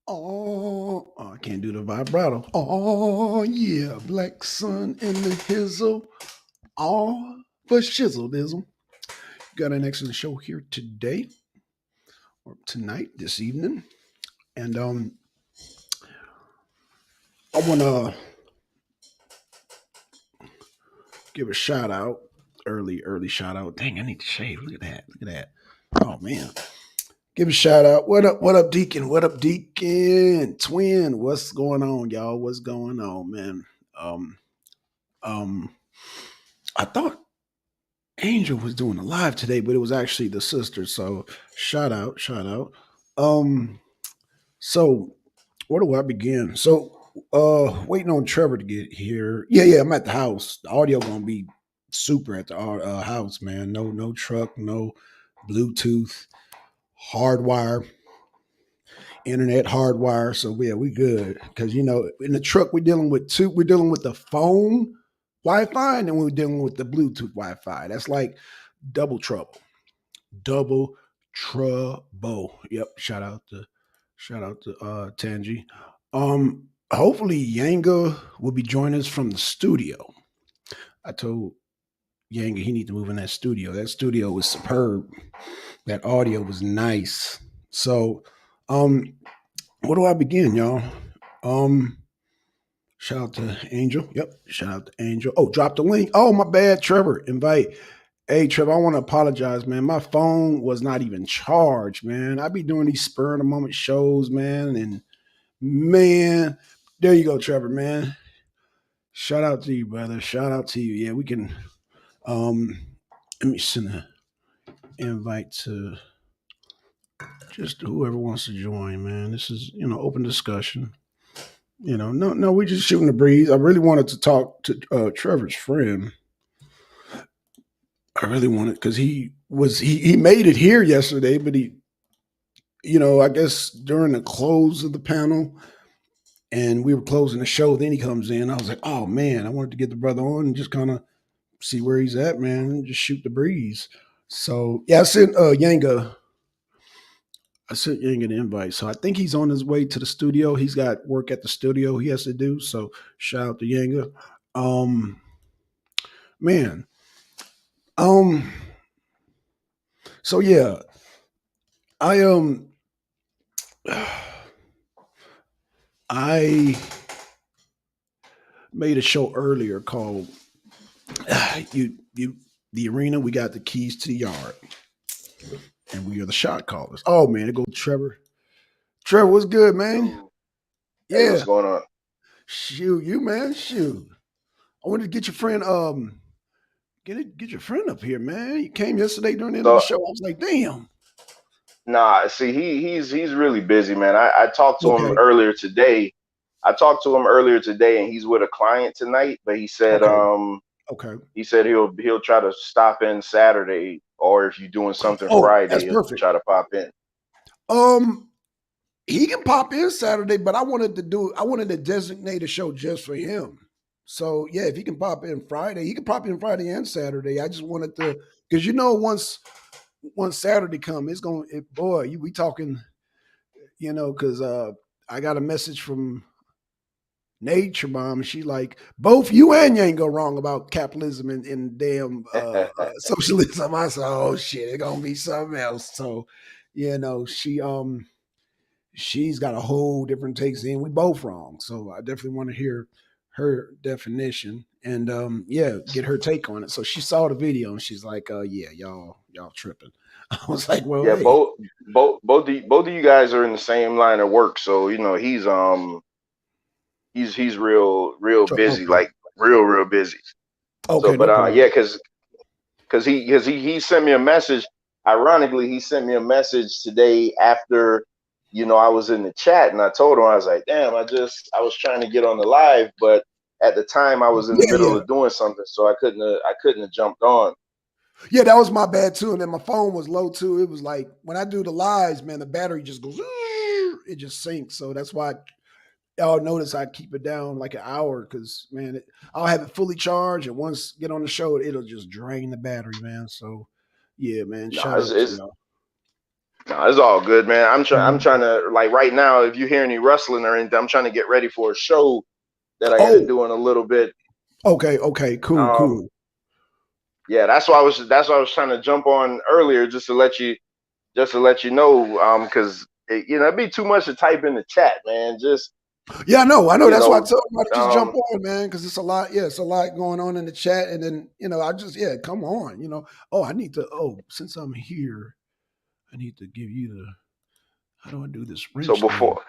Oh, I can't do the vibrato. Oh, yeah, black sun in the hizzle. Oh, for shizzle dizzle. Got an excellent show here today, or tonight, this evening. And I want to give a shout out, early shout out. Dang, I need to shave. Look at that. Look at that. Oh, man. Give a shout out. What up, Deacon? What up, Deacon? Twin, what's going on, y'all? What's going on, man? Um, um, I thought Angel was doing a live today, but it was actually the sister. So shout out. Um, so where do I begin? So waiting on Trevor to get here. Yeah, I'm at the house. The audio gonna be super at the house, man. No truck, no Bluetooth, hardwire, internet hardwire. So yeah, we good. Cause in the truck we're dealing with the phone Wi-Fi, and then we're dealing with the Bluetooth Wi-Fi. That's like double trouble. Double trouble. Yep. Shout out to Tangi. Hopefully Yanga will be joining us from the studio. I told Yanga he need to move in that studio. That studio was superb. That audio was nice. So where do I begin, y'all? Um Shout out to Angel. Yep. Shout out to Angel. Oh, drop the link. Oh, my bad, Trevor. Invite. Hey, Trevor, I want to apologize, man. My phone was not even charged, man. I be doing these spur of the moment shows, man. And man, there you go, Trevor, man. Shout out to you, brother. Shout out to you. Yeah, we can um let me send an invite to just whoever wants to join, man. This is, open discussion. No, we just shooting the breeze. I really wanted to talk to Trevor's friend. I really wanted because he made it here yesterday, but I guess during the close of the panel and we were closing the show, then he comes in. I was like, oh man, I wanted to get the brother on and just kind of see where he's at, man, and just shoot the breeze. So yeah, I sent Yanga an invite. So I think he's on his way to the studio. He's got work at the studio he has to do. So shout out to Yanga. Um man. Um so yeah, I I made a show earlier called you the arena. We got the keys to the yard, and we are the shot callers. Oh man, it goes Trevor. Trevor, what's good, man? Yo, hey, Yeah, what's going on? shoot you, man. Shoot, I wanted to get your friend. Get your friend up here, man. He came yesterday during the end of the So, show. I was like, damn. nah, see, he's really busy, man. I talked to him Okay, earlier today. I talked to him earlier today, and he's with a client tonight. But okay, okay. he said he'll try to stop in Saturday, or if you're doing something Oh, Friday, that's he'll perfect. try to pop in. Um, he can pop in Saturday, but I wanted to designate a show just for him. So yeah, if he can pop in Friday, he can pop in Friday and Saturday. I just wanted to because once Saturday come, it's going to boy, we talking, because I got a message from Nature Mom. She like both you and you ain't go wrong about capitalism and damn socialism. I said, oh shit, it's gonna be something else. So, she's got a whole different takes in. We both wrong. So I definitely want to hear her definition and yeah, get her take on it. So she saw the video and she's like, yeah, y'all tripping. I was like, well, Yeah, hey, both of you guys are in the same line of work, so he's real busy, okay. like real busy. So, Okay, but no problem. yeah, because he sent me a message. Ironically, he sent me a message today after I was in the chat, and I told him I was like, "Damn, I was trying to get on the live, but at the time I was in the Yeah, middle yeah. of doing something, so I couldn't have jumped on." Yeah, that was my bad too. And then my phone was low too. It was like when I do the lives, man, the battery just goes, it just sinks. So that's why y'all notice I keep it down like an hour because man, I'll have it fully charged, and once get on the show, it'll just drain the battery, man. So yeah, man, No, shout out to y'all. No, it's all good, man. I'm trying to, like, right now, if you hear any rustling or anything, I'm trying to get ready for a show that I got to Oh, do in a little bit. okay, cool, Um, cool. yeah, that's why I was trying to jump on earlier, just to let you know, because it'd be too much to type in the chat, man. Just Yeah, I know. you That's why I know, told everybody just jump um, on, man, because it's a lot. Yeah, it's a lot going on in the chat, and then I just come on. Oh, I need to. Oh, since I'm here, I need to give you the. How do I do this so wrench thing? before Okay.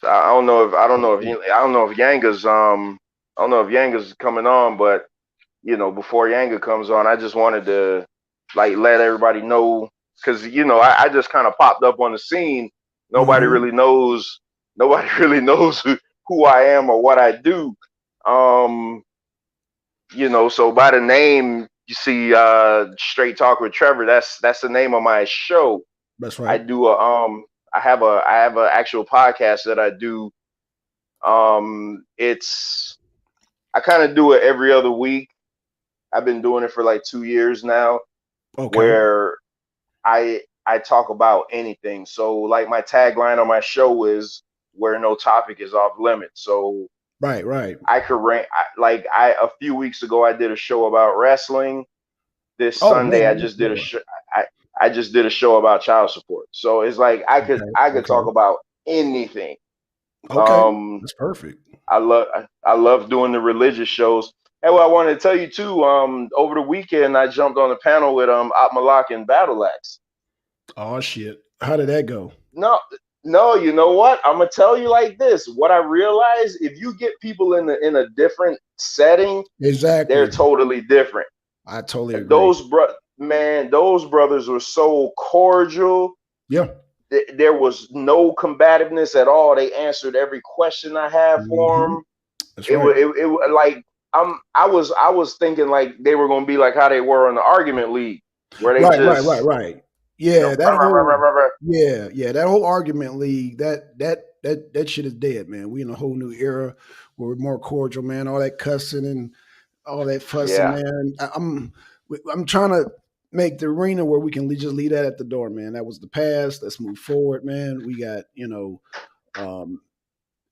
I don't know if Yanga's I don't know if Yanga's coming on, but before Yanga comes on, I just wanted to like let everybody know because I just kind of popped up on the scene. Nobody Mm-hmm. really knows. Nobody really knows who I am or what I do. Um, so by the name you see, Straight Talk with Trevor. That's the name of my show. That's I right. do I have a actual podcast that I do. It's I kind of do it every other week. I've been doing it for like 2 years now, Okay. where I talk about anything. So like my tagline on my show is where no topic is off limits. So Right. Right. I could rank like I a few weeks ago I did a show about wrestling. This Oh Sunday I man. just did a show. I I just did a show about child support. So it's like Okay. I could talk Okay. about anything. Okay. Um, That's perfect. I love doing the religious shows. And what I wanted to tell you too, over the weekend I jumped on a panel with Malak and Battle Axe. Oh shit. How did that go? No, no, you know what? I'm gonna tell you like this. What I realize, if you get people in a different setting, they're Exactly. totally different. I totally agree. Those those brothers were so cordial. Yeah. There was no combativeness at all. They answered every question I had for Hmm. them. That's right. It like I was thinking like they were gonna be like how they were in the argument league, where they just Right. Yeah, rah, rah, rah, rah, rah, rah. that whole argument league, that shit is dead, man. We in a whole new era where we're more cordial, man. All that cussing and all that fussing, Yeah, man. I'm trying to make the arena where we can just leave that at the door, man. That was the past. Let's move forward, man. We got, um,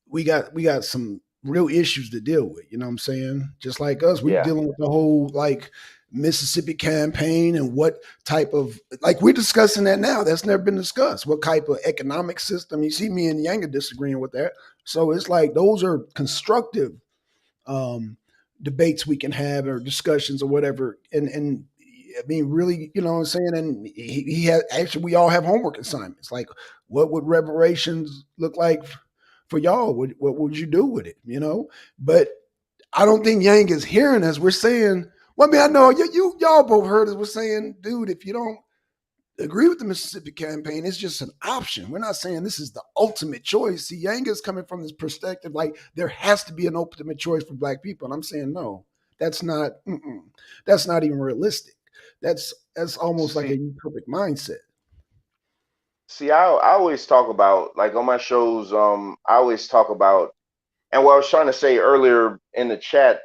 we got some real issues to deal with. You know what I'm saying? Just like us, we yeah, dealing with the whole like Mississippi campaign and what type of like we're discussing that now. That's never been discussed. What type of economic system? You see me and Yanga disagreeing with that. So it's like those are constructive um, debates we can have or discussions or whatever. And I mean, really, you know what I'm saying? And he had actually, we all have homework assignments. Like, what would reparations look like for y'all? What would you do with it? But I don't think Yang is hearing us. We're saying, well, I mean, I know y'all both heard us. We're saying, dude, if you don't agree with the Mississippi campaign, it's just an option. We're not saying this is the ultimate choice. See, Yang is coming from this perspective, like there has to be an ultimate choice for Black people, and I'm saying no, that's not. That's not even realistic. That's almost like a see, utopic mindset. I always talk about like on my shows. I always talk about, and what I was trying to say earlier in the chat.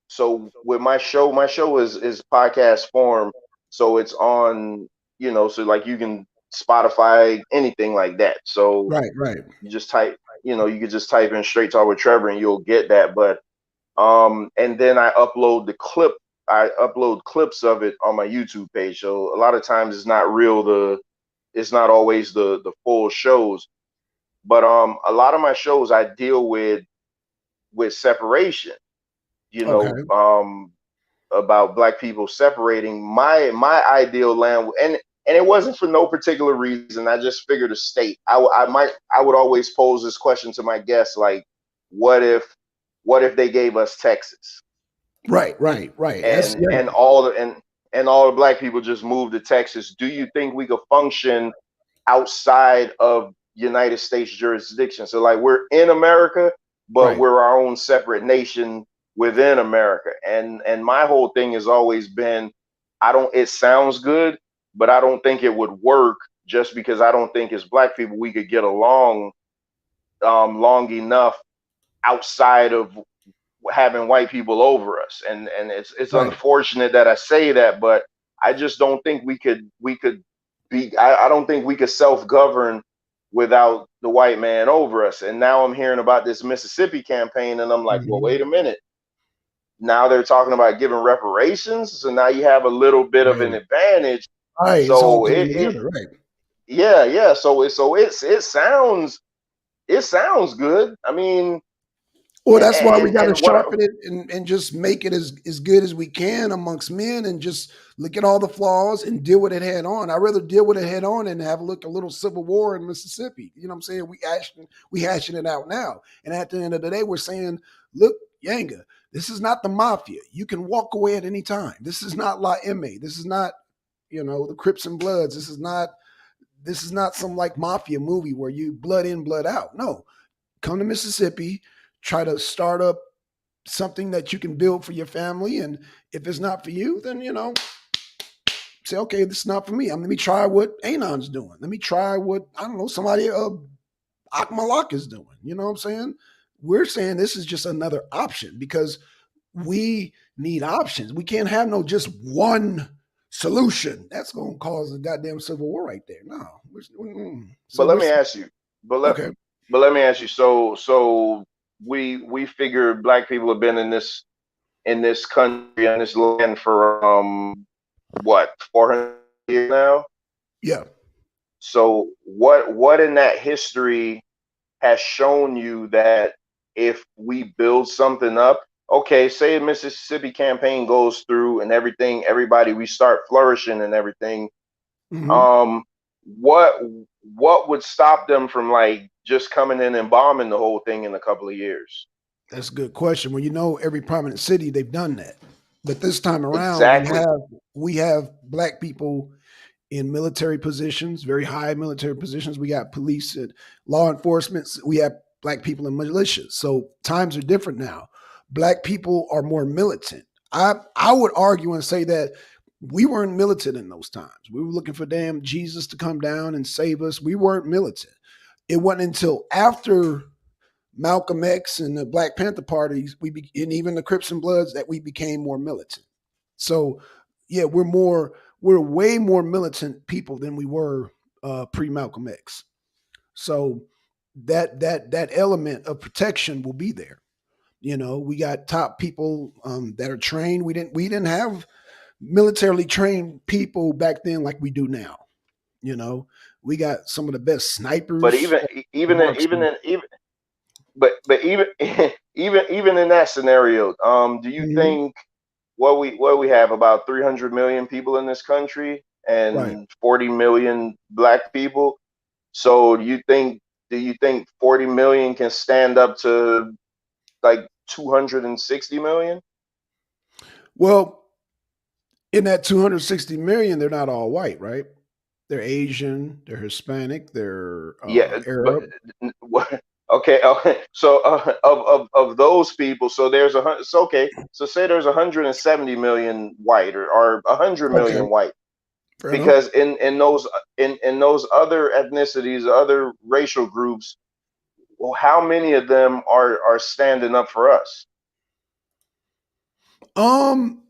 So with my show is podcast form, so it's on, so like you can Spotify, anything like that. So Right, right. you just type, you could just type in Straight Talk with Trevor and you'll get that. But and then I upload clips of it on my YouTube page. So a lot of times it's not always the full shows. But a lot of my shows I deal with separation, you Okay. know, about Black people separating. My ideal land, and it wasn't for no particular reason. I just figured a state. I would always pose this question to my guests, like, what if what if they gave us Texas, Right. That's and yeah. and all the Black people just moved to Texas? Do you think we could function outside of United States jurisdiction? So like we're in America, but Right, we're our own separate nation within America. And my whole thing has always been, I don't. It sounds good, but I don't think it would work, just because I don't think as Black people we could get along long enough outside of having white people over us. And it's right. unfortunate that I say that, but I just don't think we could I don't think we could self-govern without the white man over us. And now I'm hearing about this Mississippi campaign, and I'm like, well, Mhm. wait a minute. Now they're talking about giving reparations, so now you have a little bit of an Right. advantage. Right. It's all So coming it together. Right. yeah, yeah. It sounds good. I mean, Well, that's why we got to and what sharpen it and just make it as good as we can amongst men and just look at all the flaws and deal with it head on. I'd rather deal with it head on and have a little civil war in Mississippi. You know what I'm saying? We hashing it out now. And at the end of the day, we're saying, look, Yanga, this is not the mafia. You can walk away at any time. This is not La M. This is not, the Crips and Bloods. This is not some like mafia movie where you blood in, blood out. No, come to Mississippi, try to start up something that you can build for your family. And if it's not for you, then, say, okay, this is not for me. Let me try what Anon's doing. Let me try what, I don't know, somebody, Akmalak is doing. You know what I'm saying? We're saying this is just another option because we need options. We can't have no just one solution. That's going to cause a goddamn civil war right there. No. So but let we're me ask you, but let okay. but let me ask you, so we figure black people have been in this country and this land for what, 400 years now? Yeah. So what in that history has shown you that if we build something up, okay, say a Mississippi campaign goes through and everything, everybody, we start flourishing and everything, Mm-hmm. um, what what would stop them from like just coming in and bombing the whole thing in a couple of years? That's a good question. Well, every prominent city they've done that, but this time around Exactly. we have black people in military positions, very high military positions. We got police and law enforcement. We have black people in militias. So times are different now. Black people are more militant. I would argue and say that we weren't militant in those times. We were looking for damn Jesus to come down and save us. We weren't militant. It wasn't until after Malcolm X and the Black Panther parties, and even the Crips and Bloods, that we became more militant. So, yeah, we're way more militant people than we were pre Malcolm X. So that element of protection will be there. We got top people that are trained. We didn't have militarily trained people back then like we do now. You know, we got some of the best But snipers, even marksmen. even but even even in that scenario, do you Mhm. think what we have about 300 million people in this country Right. and 40 million black people? So do you think 40 million can stand up to like 260 million? Well, in that 260 million, they're not all white, right? They're Asian, they're Hispanic, they're Yeah, but Arab. okay, okay. So of those people, so there's so okay. So say there's 170 million white or 100 Okay, million white, fair enough. because in those other ethnicities, other racial groups, well, how many of them are standing up for us? Um,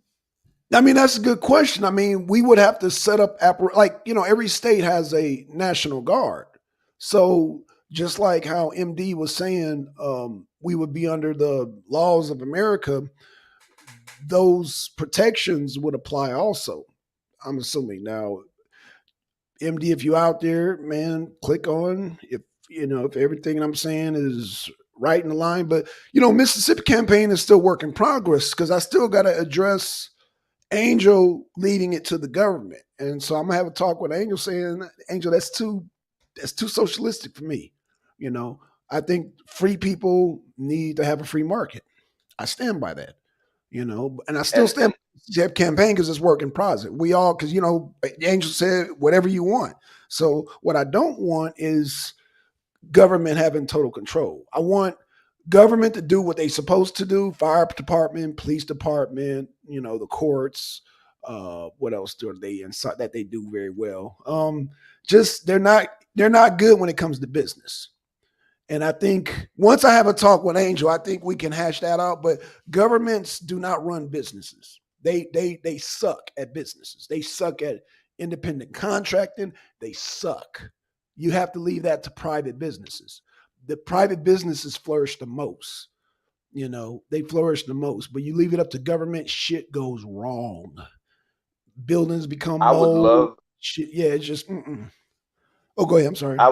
I mean, that's a good question. I mean, we would have to set up like every state has a national guard. So just like how MD was saying, we would be under the laws of America. Those protections would apply also. I'm assuming now, MD, if you out there, man, click on if everything I'm saying is right in the line. But Mississippi campaign is still work in progress because I still got to address Angel leading it to the government. And so I'm gonna have a talk with Angel saying, Angel, that's too socialistic for me. You know, I think free people need to have a free market. I stand by that. And I still stand And by the campaign because it's work in progress. We all, because Angel said whatever you want. So what I don't want is government having total control. I want government to do what they're supposed to do: fire department, police department, the courts. What else do they inside that they do very well? Just they're not good when it comes to business. And I think once I have a talk with Angel, I think we can hash that out. But governments do not run businesses. They suck at businesses. They suck at independent contracting, they suck. You have to leave that to private businesses. The private businesses flourish the most. They flourish the most, but you leave it up to government, shit goes wrong. Buildings become I would mold. love Shit, yeah, it's just. Mm-mm. Oh, go ahead. I'm sorry. I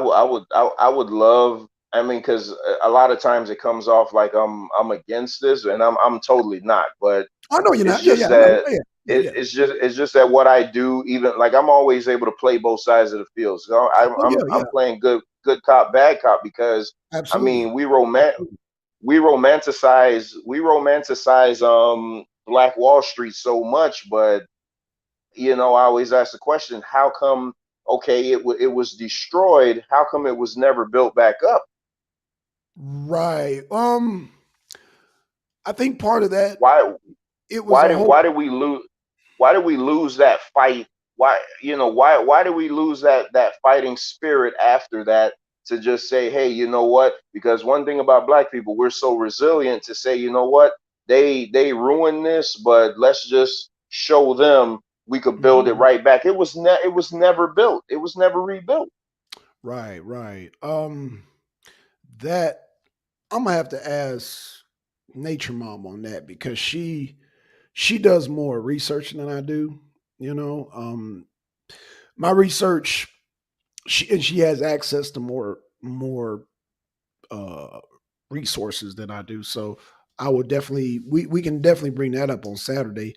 would love. I mean, because a lot of times it comes off like I'm against this, and I'm totally not. But I know you're it's not. Yeah, just yeah, I know. that Yeah, yeah, yeah. it's just that what I do, even like I'm always able to play both sides of the field. So Oh, yeah, yeah. I'm playing good cop, bad cop because I Absolutely. mean Absolutely. we romanticize Black Wall Street so much, but I always ask the question, how come? Okay, it was destroyed. How come it was never built back up? Right. I think part of that, Why it was a whole. why did we lose? Why did we lose that fight? Why did we lose that fighting spirit after that? To just say, hey, you know what? Because one thing about Black people, we're so resilient to say, you know what? They ruined this, but let's just show them we could build it Mhm. right back. It was never built. It was never rebuilt. Right, right. That I'm gonna have to ask Nature Mom on that because she does more research than I do. My research, she has access to more uh, resources than I do. So I would definitely we can definitely bring that up on Saturday.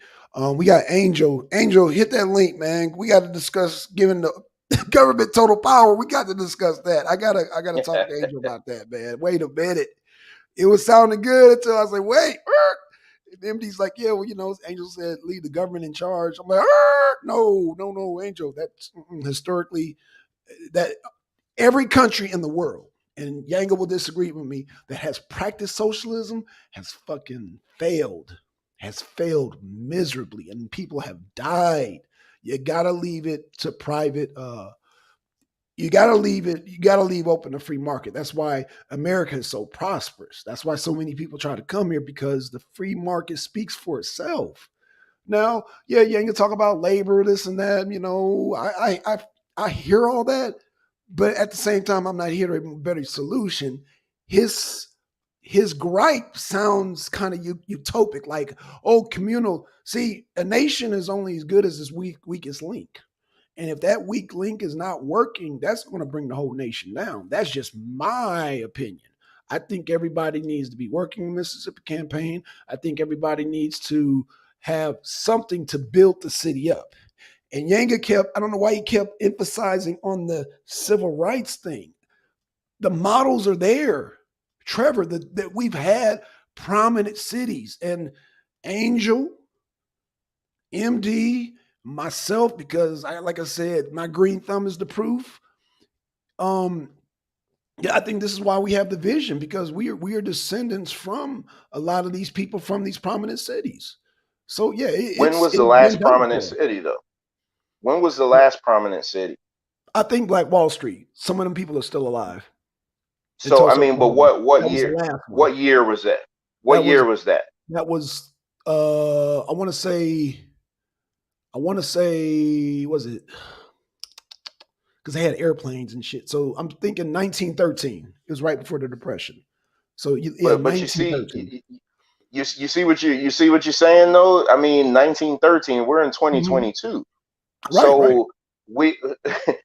We got Angel. Angel, hit that link, man. We got to discuss giving the government total power. We got to discuss that. I gotta talk to Angel about that, man. Wait a minute. It was sounding good until I was like, wait. The MD's like, yeah, well, Angel said leave the government in charge. I'm like, no, no, no, Angel. That's historically that every country in the world, and Yanga will disagree with me, that has practiced socialism has fucking failed, has failed miserably, and people have died. You gotta leave it to private. You gotta leave open the free market. That's why America is so prosperous. That's why so many people try to come here because the free market speaks for itself. Now, yeah, you can talk about labor, this and that. I hear all that, but at the same time, I'm not hearing a better solution. His his gripe sounds kind of utopic, like, oh, communal. See, a nation is only as good as its weakest link. And if that weak link is not working, that's going to bring the whole nation down. That's just my opinion. I think everybody needs to be working the Mississippi campaign. I think everybody needs to have something to build the city up. And Yanga I don't know why he kept emphasizing on the civil rights thing. The models are there, Trevor, that we've had prominent cities. And Angel, MD, myself, because like I said, my green thumb is the proof. Um, yeah, I think this is why we have the vision because we are descendants from a lot of these people from these prominent cities. So yeah, When was the it's been last done prominent before. city though? When was the last prominent city? I think Black Wall Street. Some of them people are still alive in So I Tulsa, mean, but Oklahoma. That was the last one. What year was that? What That was year was that? that was. I want to say. Was it because they had airplanes and shit. So I'm thinking 1913. It was right before the Depression. So yeah, But you see, 1913. you see what you see what you're saying though. I mean, 1913. We're in Mhm. 2022. Right, right. So we,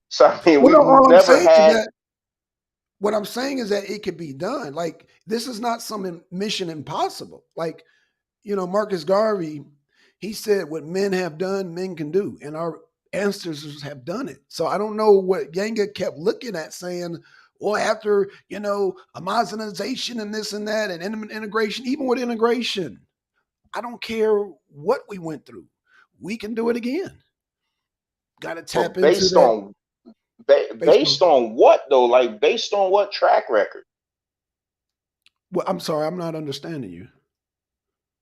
so I mean, Well, no, we've never had. what I'm saying is that it could be done. Like this is not some mission impossible. Like Marcus Garvey, he said, "What men have done, men can do," and our ancestors have done it. So I don't know what Yanga kept looking at, saying, "Well, after homogenization and this and that, and integration, even with integration, I don't care what we went through, we can do it again. Got to tap But into that." Based on based on what though? Like based on what track record? well, I'm sorry, I'm not understanding you.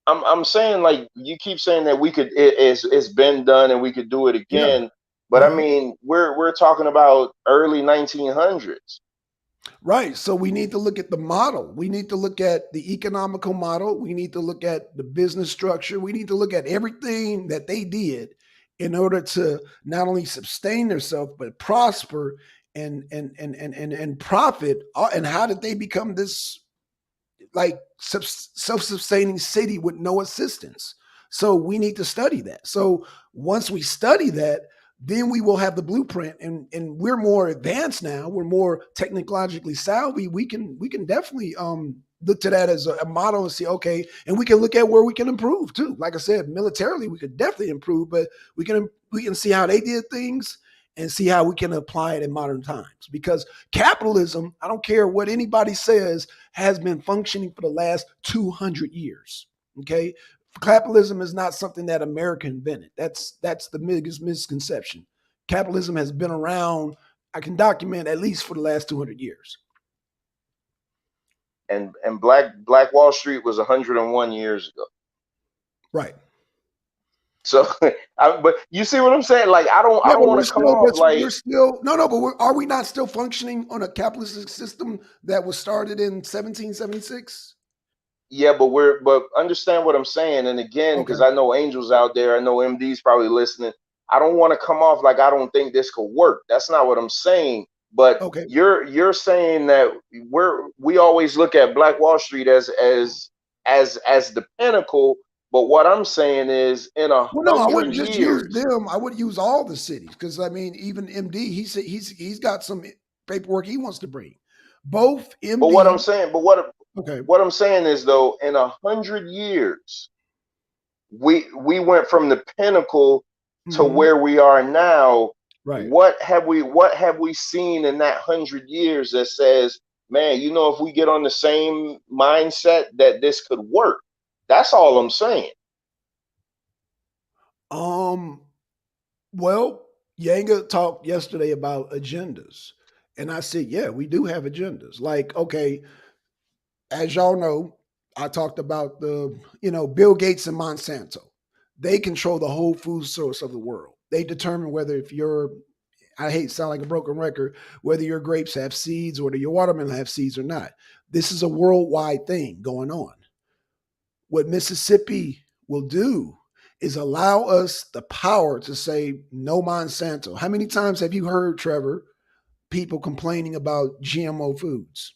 I'm saying like you keep saying that we could it's been done and we could do it Yeah. again, but I Uh-huh. mean we're talking about early 1900s. Right. So we need to look at the model. We need to look at the economical model. We need to look at the business structure. We need to look at everything that they did in order to not only sustain themselves but prosper and profit. And how did they become this like self-sustaining city with no assistance? So we need to study that. So once we study that, then we will have the blueprint, and we're more advanced now. We're more technologically savvy. We can definitely look to that as a model and see, okay, and we can look at where we can improve too. Like I said, militarily we could definitely improve, but we can see how they did things and see how we can apply it in modern times. Because capitalism, I don't care what anybody says, has been functioning for the last 200 years. Okay. Capitalism is not something that America invented. That's the biggest misconception. Capitalism has been around, I can document, at least for the last 200 years. And Black Wall Street was 101 years ago. Right. So, but you see what I'm saying? Like, I Yeah, don't but want to come off we're like, still no, but are we not still functioning on a capitalistic system that was started in 1776? yeah, but understand what I'm saying. And again, Okay. because I know angels out there, I know MD's probably listening. I don't want to come off like I don't think this could work. That's not what I'm saying. But Okay. you're saying that we always look at Black Wall Street as the pinnacle. But what I'm saying is, in a Well, no, I hundred wouldn't just use years. them. I would use all the cities because I mean, even MD, he said he's got some paperwork he wants to bring. Both But what I'm MD. saying, Okay. what I'm saying is though, in 100 years, we went from the pinnacle to Hmm. where we are now. Right. What have we seen in that 100 years that says, man, if we get on the same mindset that this could work? That's all I'm saying. Um. Well, Yanga talked yesterday about agendas, and I said, yeah, we do have agendas. Like, okay, as y'all know, I talked about Bill Gates and Monsanto. They control the whole food source of the world. They determine whether if you're, I hate to sound like a broken record, whether your grapes have seeds or whether your watermelon have seeds or not. This is a worldwide thing going on. What Mississippi will do is allow us the power to say no Monsanto. How many times have you heard, Trevor, people complaining about GMO foods?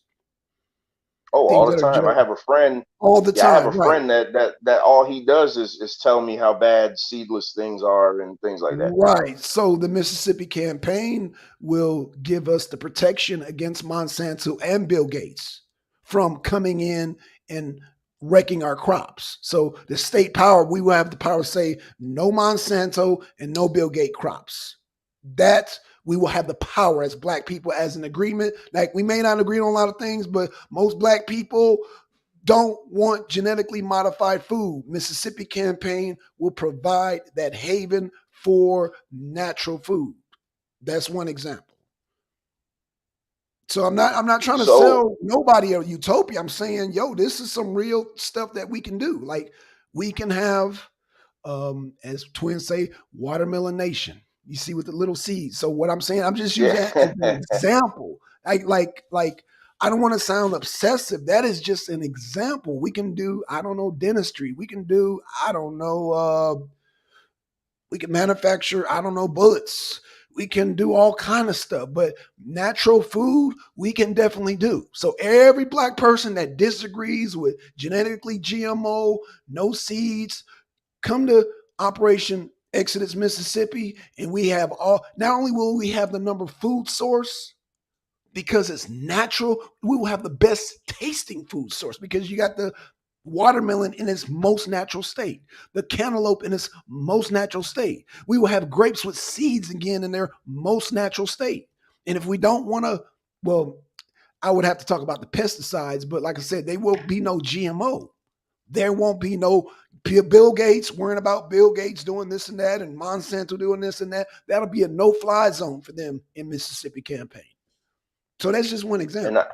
Oh, Things all the that are time. I genetic have a friend. all the Yeah, I have time, a right? friend that all he does is tell me how bad seedless things are and things like that. Right. So the Mississippi campaign will give us the protection against Monsanto and Bill Gates from coming in and wrecking our crops. So the state power, we will have the power to say no Monsanto and no Bill Gates crops. That we will have the power as black people as an agreement. Like we may not agree on a lot of things, but most black people don't want genetically modified food. Mississippi campaign will provide that haven for natural food. That's one example. So I'm not trying to So sell nobody a utopia. I'm saying, yo, this is some real stuff that we can do. Like we can have, as twins say, watermelon nation. You see with the little seeds. So what I'm saying, I'm just using yeah. that as an example. Like I don't want to sound obsessive. That is just an example. We can do, I don't know, dentistry. We can do, I don't know, we can manufacture, I don't know, bullets. We can do all kind of stuff, but natural food we can definitely do. So every black person that disagrees with genetically GMO, no seeds, come to Operation Exodus, Mississippi, and we have all. Not only will we have the number food source because it's natural, we will have the best tasting food source because you got the watermelon in its most natural state, the cantaloupe in its most natural state. We will have grapes with seeds again in their most natural state. And if we don't want to, well, I would have to talk about the pesticides, but like I said, there will be no GMO. There won't be no Bill Gates worrying about Bill Gates doing this and that and Monsanto doing this and that. That'll be a no-fly zone for them in Mississippi campaign. So that's just one and example.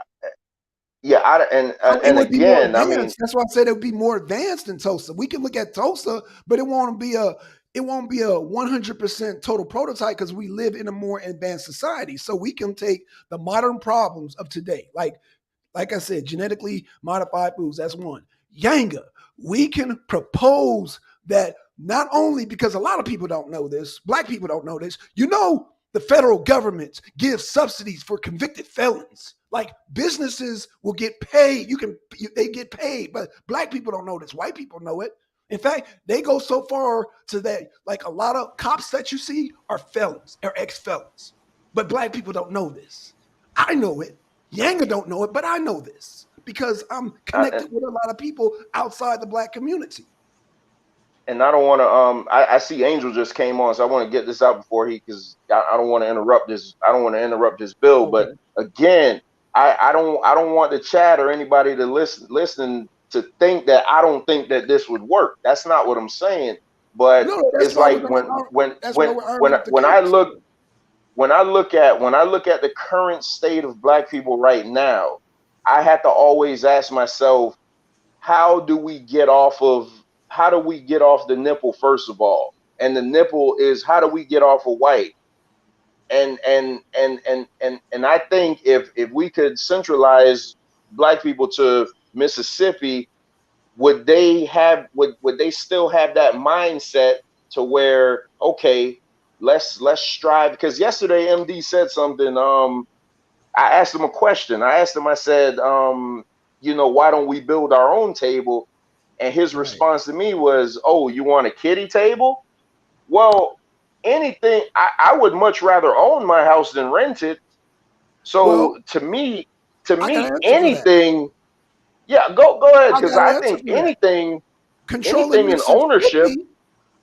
yeah, It and would be more again, I mean, advanced. That's why I said it would be more advanced than Tulsa. We can look at Tulsa, but it won't be a 100% total prototype because we live in a more advanced society. So we can take the modern problems of today, like I said, genetically modified foods. That's one. Yanga, we can propose that not only because a lot of people don't know this, black people don't know this, the federal government gives subsidies for convicted felons. Like businesses will get paid. They get paid, but black people don't know this. White people know it. In fact, they go so far to that, like a lot of cops that you see are felons or ex-felons. But black people don't know this. I know it. Yanga don't know it, but I know this because I'm connected with a lot of people outside the black community. And I don't want to. I see Angel just came on, so I want to get this out before because I don't want to interrupt this. I don't want to interrupt this bill. Okay. But again, I don't want the chat or anybody to listen to think that I don't think that this would work. That's not what I'm saying. But No, that's it's why like we're gonna. That's why we're when ironing out the when I kinks. look when I look at the current state of black people right now, I have to always ask myself, how do we get off the nipple first of all? And the nipple is, how do we get off of white? And I think if we could centralize black people to Mississippi, would they still have that mindset to where, okay, let's strive? Because yesterday MD said something. I asked him a question. I said, why don't we build our own table? And his Right. response to me was, oh, you want a kiddie table? Well, I would much rather own my house than rent it. So Well, to me, I got an answer for that. anything, yeah, go ahead, I because got an I answer think for that. Controlling anything in ownership.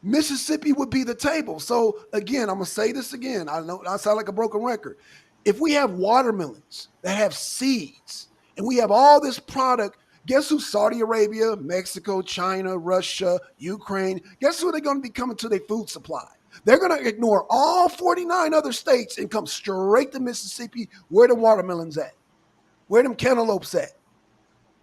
Mississippi would be the table. So again, I'm gonna say this again. I know I sound like a broken record. If we have watermelons that have seeds and we have all this product, guess who? Saudi Arabia, Mexico, China, Russia, Ukraine. Guess who they're going to be coming to their food supply? They're going to ignore all 49 other states and come straight to Mississippi. Where the watermelons at? Where them cantaloupes at?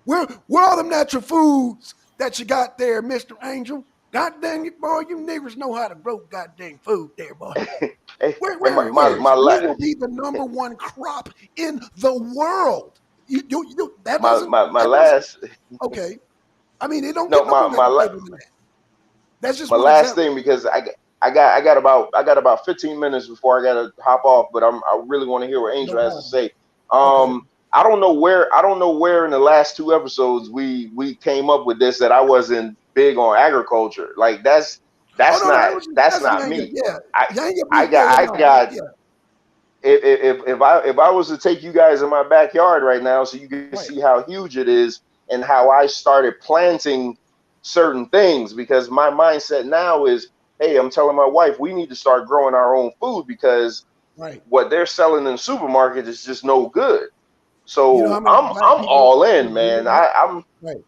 Where all them natural foods that you got there, Mr. Angel? God dang it, boy, you niggers know how to grow goddamn food there, boy. Hey, and Where is it? We will be the number one crop in the world. That doesn't my that doesn't last okay. I mean, it don't no get no my more my label than that. That's just my one last example. thing, because I got about 15 minutes before I gotta hop off, but I really want to hear what No Angel has to problem. say. Okay. I don't know where in the last two episodes we came up with this, that I wasn't big on agriculture. Like Oh that's no, not that's that's not Yanga. me. Yeah. I Yanga I be yeah, got yeah, I no, got yeah, if I was to take you guys in my backyard right now so you can right, see how huge it is and how I started planting certain things, because my mindset now is, hey, I'm telling my wife we need to start growing our own food because right. what they're selling in the supermarket is just no good. You know how So many I'm black I'm people all in, agree to man. that? Right.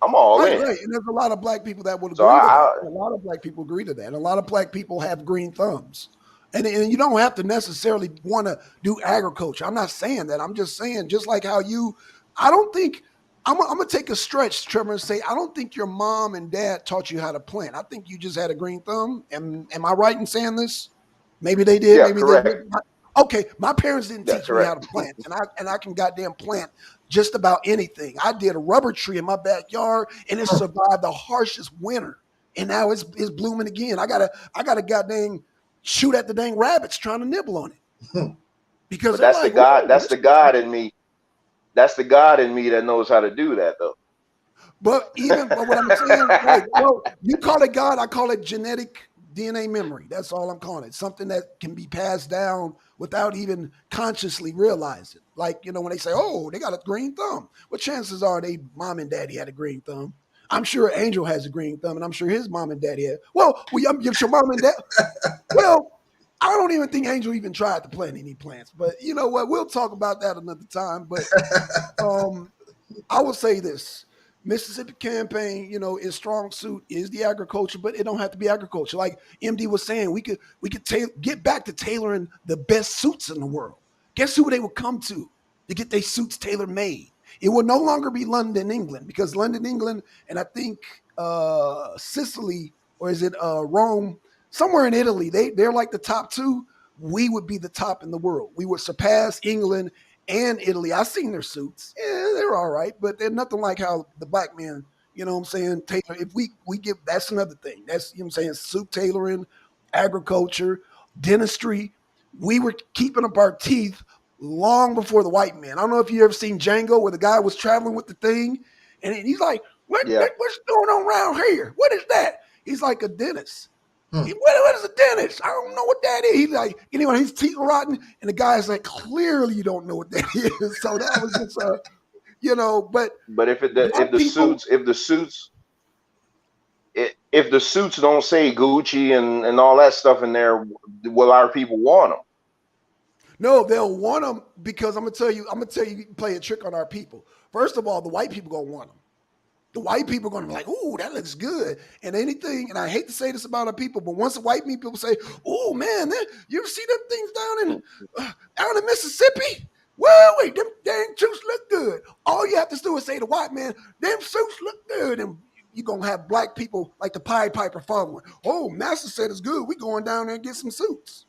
I'm all Right, in. right. And there's a lot of black people that would So agree to that. A lot of black people agree to that. A lot of black people have green thumbs. And you don't have to necessarily want to do agriculture. I'm not saying that. I'm just saying, just like how I don't think, I'm going to take a stretch, Trevor, and say, I don't think your mom and dad taught you how to plant. I think you just had a green thumb. Am I right in saying this? Maybe they did. yeah, Maybe they correct. didn't. Okay, my parents didn't Yeah, teach me how to correct. plant, and I can goddamn plant just about anything. I did a rubber tree in my backyard, and it survived the harshest winter, and now it's blooming again. I gotta goddamn shoot at the dang rabbits trying to nibble on it because But they're like, "Ooh, that's this the looks God good." in me. That's the God in me that knows how to do that, though. But what I'm saying, right? Well, you call it God, I call it genetic DNA memory. That's all I'm calling it. Something that can be passed down without even consciously realizing. Like when they say, "Oh, they got a green thumb," what chances are they mom and daddy had a green thumb? I'm sure Angel has a green thumb, and I'm sure his mom and daddy had. Well, if your mom and dad, well, I don't even think Angel even tried to plant any plants. But you know what? We'll talk about that another time. But um, I will say this. Mississippi campaign, its strong suit is the agriculture, but it don't have to be agriculture. Like MD was saying, we could get back to tailoring the best suits in the world. Guess who they will come to get their suits tailor made? It will no longer be London, England, because London, England, and I think Sicily, or is it Rome, somewhere in Italy, they're like the top two. We would be the top in the world. We would surpass England and Italy. I've seen their suits. Yeah, they're all right, but they're nothing like how the black men, You know what I'm saying? Tailor. If we give, that's another thing. That's, you know what I'm saying, soup tailoring, agriculture, dentistry. We were keeping up our teeth long before the white man. I don't know if you ever seen Django where the guy was traveling with the thing, and he's like, Yeah. what's going on around here? What is that? He's like, a dentist. Hmm. What is a dentist? I don't know what that is. He's like, anyway, his teeth are rotten, and the guy's like, clearly you don't know what that is. So that was just but But black people, if the suits don't say Gucci and all that stuff in there, will our people want them? no, they'll want them because I'm gonna tell you, play a trick on our people. First of all, the white people gonna want them. The white people are going to be like, "Ooh, that looks good," and anything. And I hate to say this about our people, but once the white people say, "Oh man, you ever see them things down in Mississippi? Well, wait, them dang suits look good." All you have to do is say to white man, "Them suits look good," and you're gonna have black people like the Pied Piper following. "Oh, Master said it's good. We going down there and get some suits."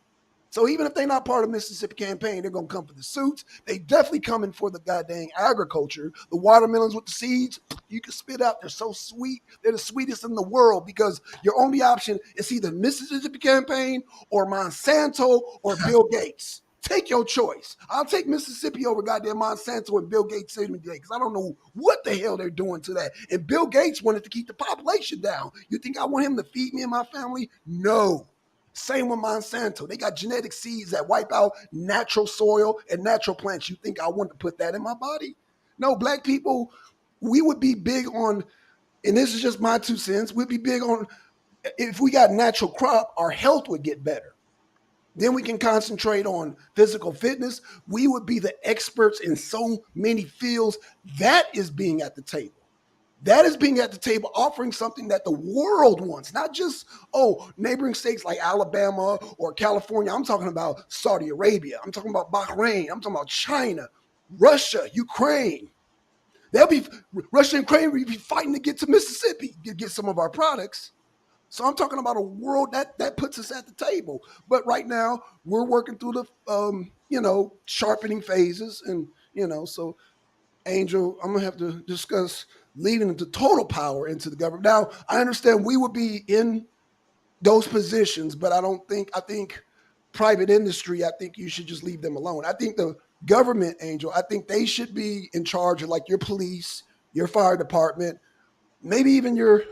So even if they're not part of the Mississippi campaign, they're gonna come for the suits. They definitely coming for the goddamn agriculture. The watermelons with the seeds, you can spit out. They're so sweet. They're the sweetest in the world because your only option is either Mississippi campaign or Monsanto or Bill Gates. Take your choice. I'll take Mississippi over goddamn Monsanto and Bill Gates any day because I don't know what the hell they're doing to that. And Bill Gates wanted to keep the population down. You think I want him to feed me and my family? No. Same with Monsanto. They got genetic seeds that wipe out natural soil and natural plants. You think I want to put that in my body? No, black people, we would be big on, and this is just my 2 cents, we'd be big on, if we got natural crop, our health would get better. Then we can concentrate on physical fitness. We would be the experts in so many fields. That is being at the table. That is being at the table, offering something that the world wants, not just, neighboring states like Alabama or California. I'm talking about Saudi Arabia. I'm talking about Bahrain. I'm talking about China, Russia, Ukraine. They'll be, Russia and Ukraine will be fighting to get to Mississippi to get some of our products. So I'm talking about a world that puts us at the table. But right now we're working through the, sharpening phases. And, so Angel, I'm gonna have to discuss leaving into total power into the government. Now, I understand we would be in those positions, but I think private industry, I think you should just leave them alone. I think the government, Angel, I think they should be in charge of like your police, your fire department, maybe even your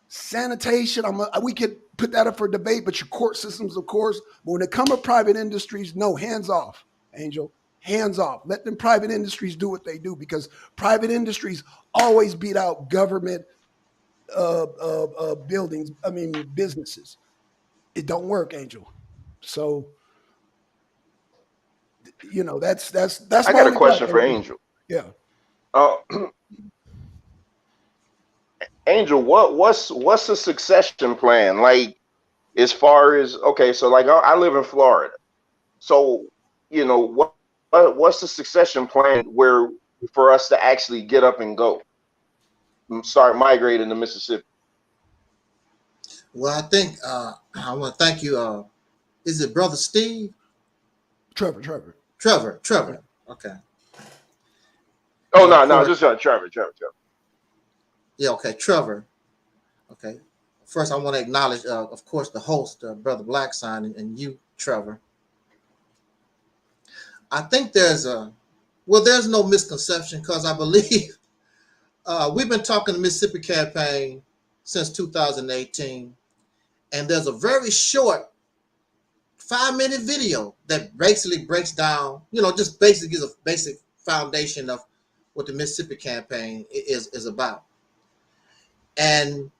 sanitation. We could put that up for debate, but your court systems, of course. But when it comes to private industries, no, hands off, Angel. Hands off. Let them private industries do what they do because private industries always beat out government buildings. I mean, businesses. It don't work, Angel. So that's I my got a only gripe, question for Angel. Angel. Yeah. Uh, Angel, what's the succession plan like? As far as, okay, so like I live in Florida, so what's the succession plan where for us to actually get up and go, start migrating to Mississippi? Well, I think I want to thank you. Is it Brother Steve? Trevor. Trevor. Okay. Oh Of no, course. just Trevor. Yeah. Okay. Trevor. Okay. First, I want to acknowledge, of course, the host, Brother Blackson, and you, Trevor. I think there's no misconception because I believe we've been talking the Mississippi campaign since 2018, and there's a very short 5-minute video that basically breaks down, just basically gives a basic foundation of what the Mississippi campaign is about. And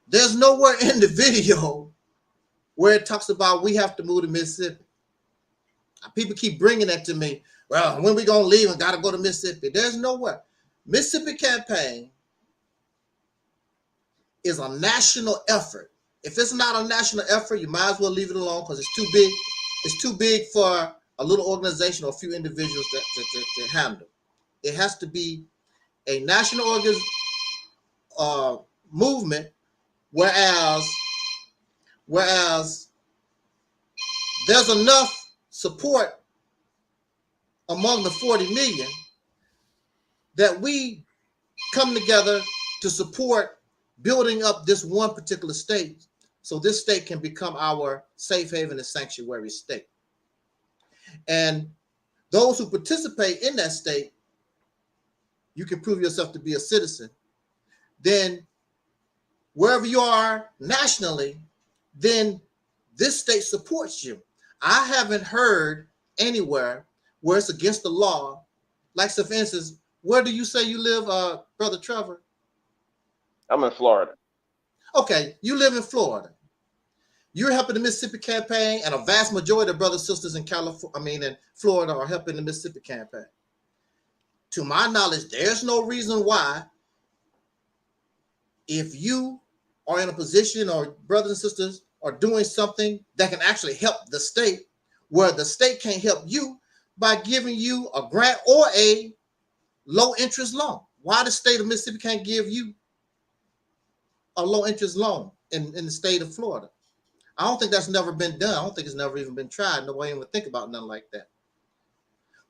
there's nowhere in the video where it talks about we have to move to Mississippi. People keep bringing that to me. Well, when we gonna leave and gotta go to Mississippi? There's nowhere. Mississippi campaign is a national effort. If it's not a national effort, you might as well leave it alone because it's too big. It's too big for a little organization or a few individuals to handle. It has to be a national movement, whereas there's enough support among the 40 million that we come together to support building up this one particular state, so this state can become our safe haven and sanctuary state. And those who participate in that state, you can prove yourself to be a citizen. Then wherever you are nationally, then this state supports you. I haven't heard anywhere where it's against the law. Like, so for instance, where do you say you live, Brother Trevor? I'm in Florida. Okay, you live in Florida. You're helping the Mississippi campaign, and a vast majority of brothers and sisters in in Florida are helping the Mississippi campaign. To my knowledge, there's no reason why, if you are in a position or brothers and sisters are doing something that can actually help the state, where the state can't help you by giving you a grant or a low interest loan. Why the state of Mississippi can't give you a low interest loan in the state of Florida? I don't think that's never been done. I don't think it's never even been tried. Nobody even think about nothing like that.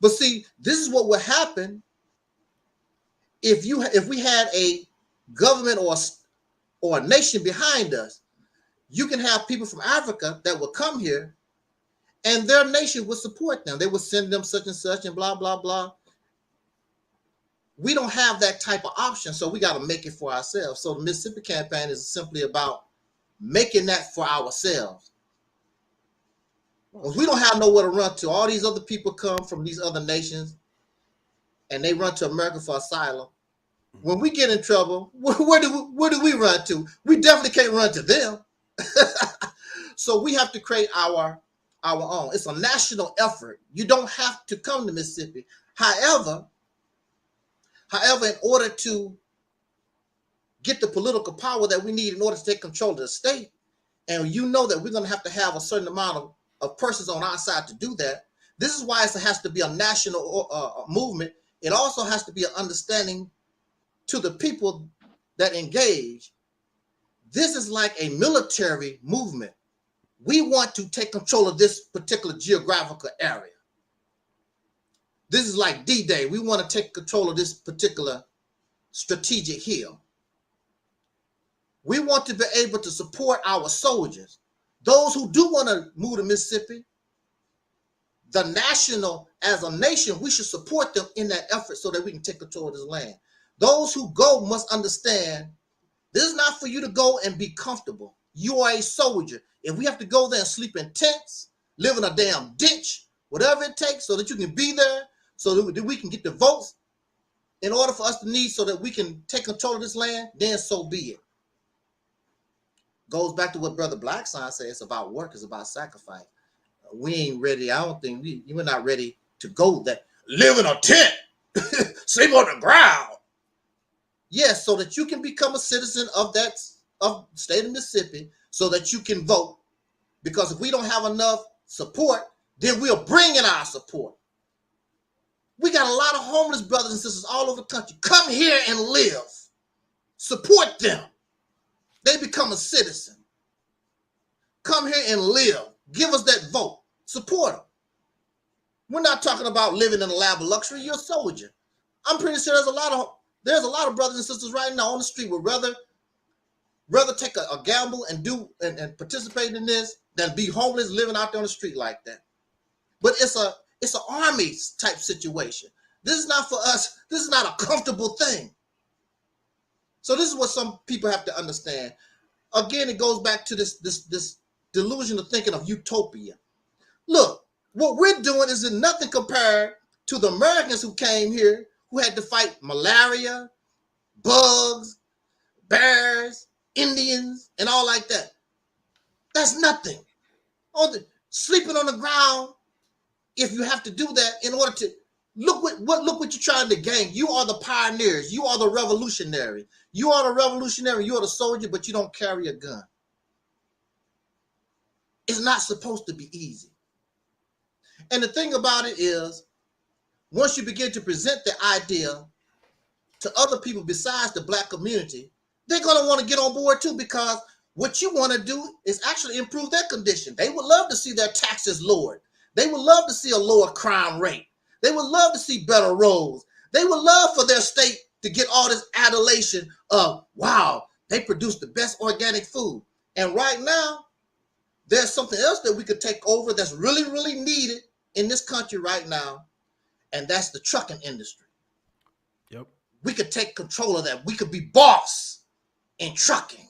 But see, this is what would happen if we had a government or a nation behind us. You can have people from Africa that would come here, and their nation would support them. They would send them such and such and blah, blah, blah. We don't have that type of option, so we got to make it for ourselves. So the Mississippi campaign is simply about making that for ourselves. We don't have nowhere to run to. All these other people come from these other nations, and they run to America for asylum. When we get in trouble, where do we run to? We definitely can't run to them. So we have to create our own. It's a national effort. You don't have to come to Mississippi. However, in order to get the political power that we need in order to take control of the state, and you know that we're going to have a certain amount of persons on our side to do that. This is why it has to be a national movement. It also has to be an understanding to the people that engage. This is like a military movement. We want to take control of this particular geographical area. This is like D-Day. We want to take control of this particular strategic hill. We want to be able to support our soldiers. Those who do want to move to Mississippi, as a nation, we should support them in that effort so that we can take control of this land. Those who go must understand this is not for you to go and be comfortable. You are a soldier. If we have to go there and sleep in tents, live in a damn ditch, whatever it takes so that you can be there, so that we can get the votes in order for us to need so that we can take control of this land, then so be it. Goes back to what Brother Blackson said. It's about work. It's about sacrifice. We ain't ready. I don't think we're not ready to go there. Live in a tent, sleep on the ground. Yes, so that you can become a citizen of the state of Mississippi, so that you can vote. Because if we don't have enough support, then we'll bring in our support. We got a lot of homeless brothers and sisters all over the country. Come here and live. Support them. They become a citizen. Come here and live. Give us that vote. Support them. We're not talking about living in a lap of luxury. You're a soldier. I'm pretty sure there's a lot of brothers and sisters right now on the street would rather take a gamble and participate in this than be homeless living out there on the street like that. But it's an army type situation. This is not for us. This is not a comfortable thing. So this is what some people have to understand. Again, it goes back to this delusion of thinking of utopia. Look, what we're doing is nothing compared to the Americans who came here, who had to fight malaria, bugs, bears, Indians, and all like that. That's nothing. Sleeping on the ground, if you have to do that in order to look what you're trying to gain. You are the pioneers. You are the revolutionary. You are the revolutionary. You are the soldier, but you don't carry a gun. It's not supposed to be easy. And the thing about it is, once you begin to present the idea to other people besides the Black community, they're going to want to get on board too, because what you want to do is actually improve their condition. They would love to see their taxes lowered. They would love to see a lower crime rate. They would love to see better roads. They would love for their state to get all this adulation of, wow, they produce the best organic food. And right now, there's something else that we could take over that's really, really needed in this country right now, and that's the trucking industry. Yep. We could take control of that. We could be boss in trucking.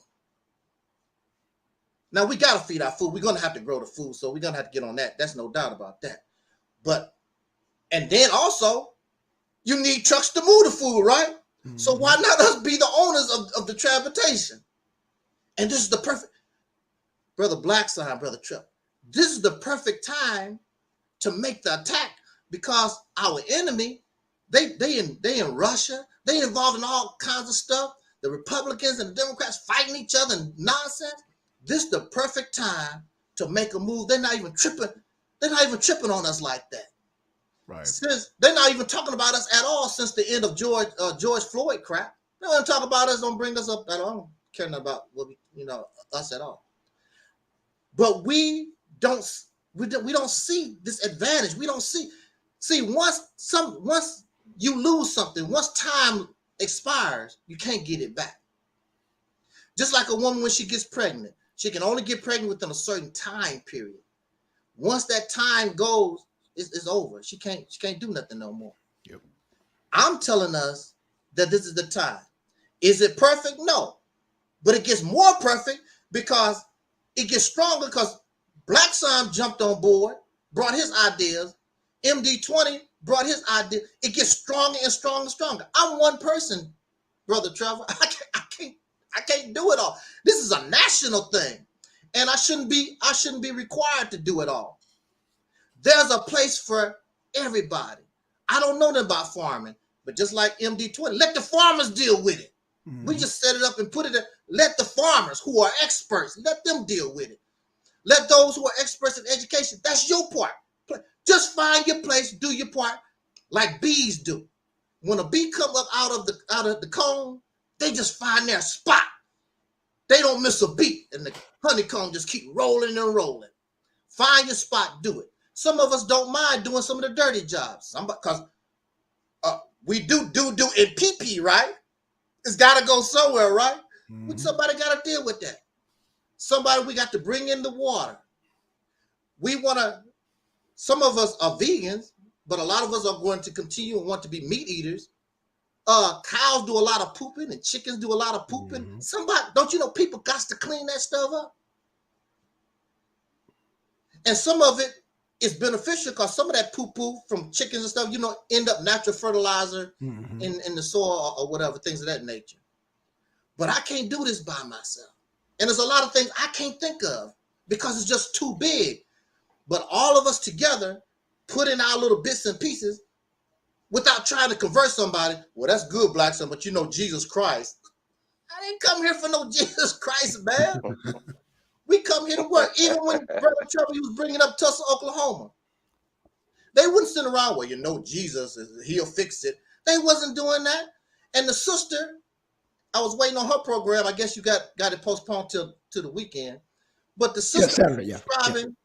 Now, we got to feed our food. We're going to have to grow the food, so we're going to have to get on that. That's no doubt about that. But, and then also, you need trucks to move the food, right? Mm-hmm. So why not us be the owners of the transportation? And this is the perfect, Brother Blackson, Brother Trevor, this is the perfect time to make the attack, because our enemy, they in Russia, they involved in all kinds of stuff. The Republicans and the Democrats fighting each other and nonsense. This is the perfect time to make a move. They're not even tripping. They're not even tripping on us like that. Right. Since they're not even talking about us at all since the end of George Floyd crap. They don't talk about us. Don't bring us up at all. I don't care about us at all. But we don't see this advantage. We don't see once you lose something, once time expires, you can't get it back. Just like a woman when she gets pregnant, she can only get pregnant within a certain time period. Once that time goes, it's over. She can't do nothing no more. Yep. I'm telling us that this is the time. Is it perfect? No. But it gets more perfect because it gets stronger, because Blackson jumped on board, brought his ideas. MD20 brought his idea. It gets stronger and stronger and stronger. I'm one person, Brother Trevor. I can't do it all. This is a national thing, and I shouldn't be required to do it all. There's a place for everybody. I don't know nothing about farming, but just like MD20, let the farmers deal with it. Mm-hmm. We just set it up and put it there. Let the farmers who are experts, let them deal with it. Let those who are experts in education, that's your part. Just find your place, do your part, like bees do. When a bee comes up out of the comb, they just find their spot. They don't miss a beat, and the honeycomb just keep rolling and rolling. Find your spot, do it. Some of us don't mind doing some of the dirty jobs, because we do in PP, right? It's got to go somewhere, right? Mm-hmm. Somebody got to deal with that. Somebody, we got to bring in the water. Some of us are vegans, but a lot of us are going to continue and want to be meat eaters. Cows do a lot of pooping and chickens do a lot of pooping. Mm-hmm. Somebody, don't you know, people got to clean that stuff up? And some of it is beneficial because some of that poo-poo from chickens and stuff, end up natural fertilizer mm-hmm. in the soil or whatever, things of that nature. But I can't do this by myself. And there's a lot of things I can't think of because it's just too big. But all of us together put in our little bits and pieces without trying to convert somebody. Well, that's good, Blackson, but Jesus Christ. I didn't come here for no Jesus Christ, man. We come here to work. Even when Brother Trevor was bringing up Tulsa, Oklahoma, they wouldn't sit around, well, Jesus, he'll fix it. They wasn't doing that. And the sister, I was waiting on her program. I guess you got it postponed to the weekend. But the sister Saturday, describing,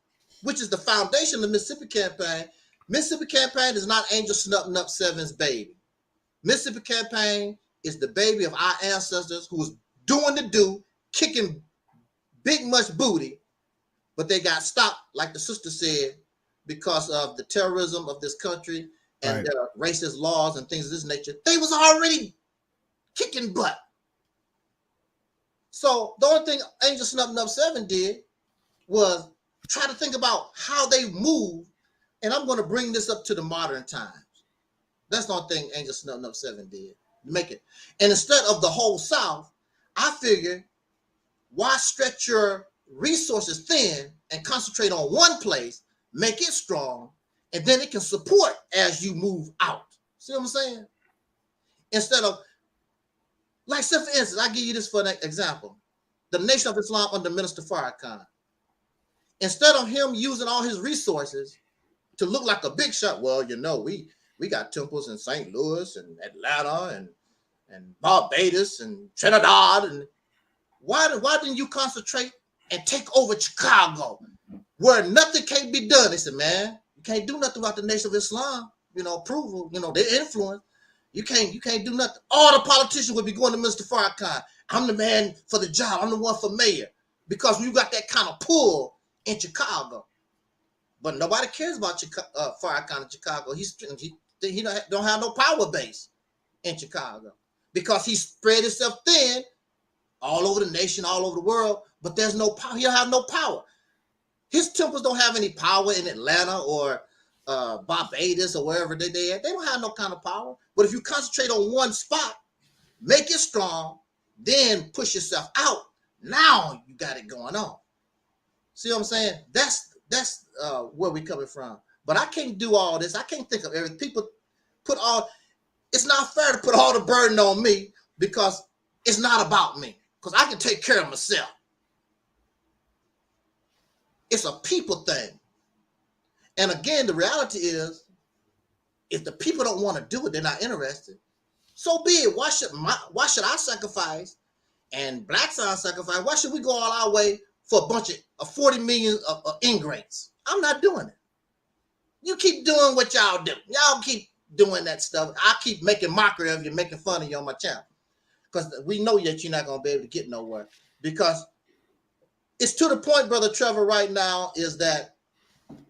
which is the foundation of the Mississippi Campaign. Mississippi Campaign is not Angel Snutting Up Seven's baby. Mississippi Campaign is the baby of our ancestors who was doing the do, kicking big much booty, but they got stopped, like the sister said, because of the terrorism of this country and right. Their racist laws and things of this nature. They was already kicking butt. So the only thing Angel Snutting Up 7 did was try to think about how they move, and I'm going to bring this up to the modern times. That's the only thing Angel Snutting Up 7 did. Make it. And instead of the whole South, I figured, why stretch your resources thin and concentrate on one place, make it strong, and then it can support as you move out. See what I'm saying? Instead of, like, say for instance, I'll give you this for an example. The Nation of Islam under Minister Farrakhan. Instead of him using all his resources to look like a big shot, well, we got temples in St. Louis and Atlanta and Barbados and Trinidad. And why didn't you concentrate and take over Chicago, where nothing can be done? They said, man, you can't do nothing about the Nation of Islam, approval, their influence. You can't do nothing. All the politicians would be going to Mr. Farrakhan. I'm the man for the job. I'm the one for mayor. Because you got that kind of pull in Chicago. But nobody cares about Farrakhan in Chicago. He don't have no power base in Chicago. Because he spread himself thin all over the nation, all over the world. But there's no power. He'll have no power. His temples don't have any power in Atlanta or Barbados or wherever they at. They don't have no kind of power. But if you concentrate on one spot, make it strong, then push yourself out, now you got it going on. See what I'm saying? That's where we coming from. But I can't do all this. I can't think of everything. People put all. It's not fair to put all the burden on me because it's not about me. Because I can take care of myself. It's a people thing. And again, the reality is, if the people don't want to do it, they're not interested. So be it. Why should I sacrifice and Blackson sacrifice? Why should we go all our way for a bunch of 40 million of ingrates? I'm not doing it. You keep doing what y'all do. Y'all keep doing that stuff. I keep making mockery of you, making fun of you on my channel. Because we know that you're not going to be able to get nowhere. Because it's to the point, Brother Trevor, right now, is that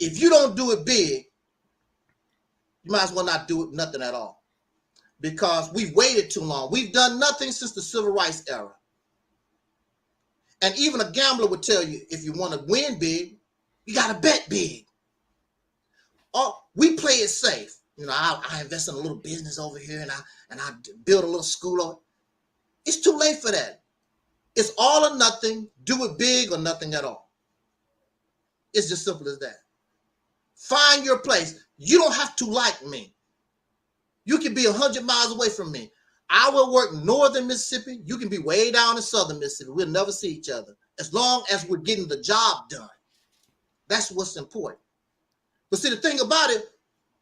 if you don't do it big, you might as well not do it nothing at all. Because we've waited too long. We've done nothing since the civil rights era. And even a gambler would tell you, if you want to win big, you got to bet big. Or we play it safe. You know, I invest in a little business over here and I build a little school over. It's too late for that. It's all or nothing. Do it big or nothing at all. It's just simple as that. Find your place. You don't have to like me. You can be 100 miles away from me. I will work northern Mississippi. You can be way down in southern Mississippi. We'll never see each other. As long as we're getting the job done. That's what's important. But see, the thing about it,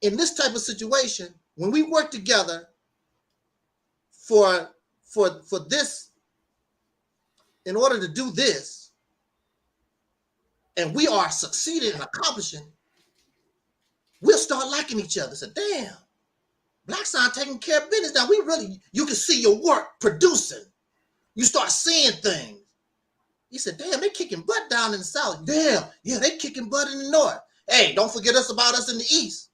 in this type of situation, when we work together for this, in order to do this, and we are succeeding and accomplishing, we'll start liking each other. So, damn. Blackson taking care of business. Now you can see your work producing. You start seeing things. You said, damn, they kicking butt down in the South. Damn, yeah, they kicking butt in the North. Hey, don't forget about us in the East.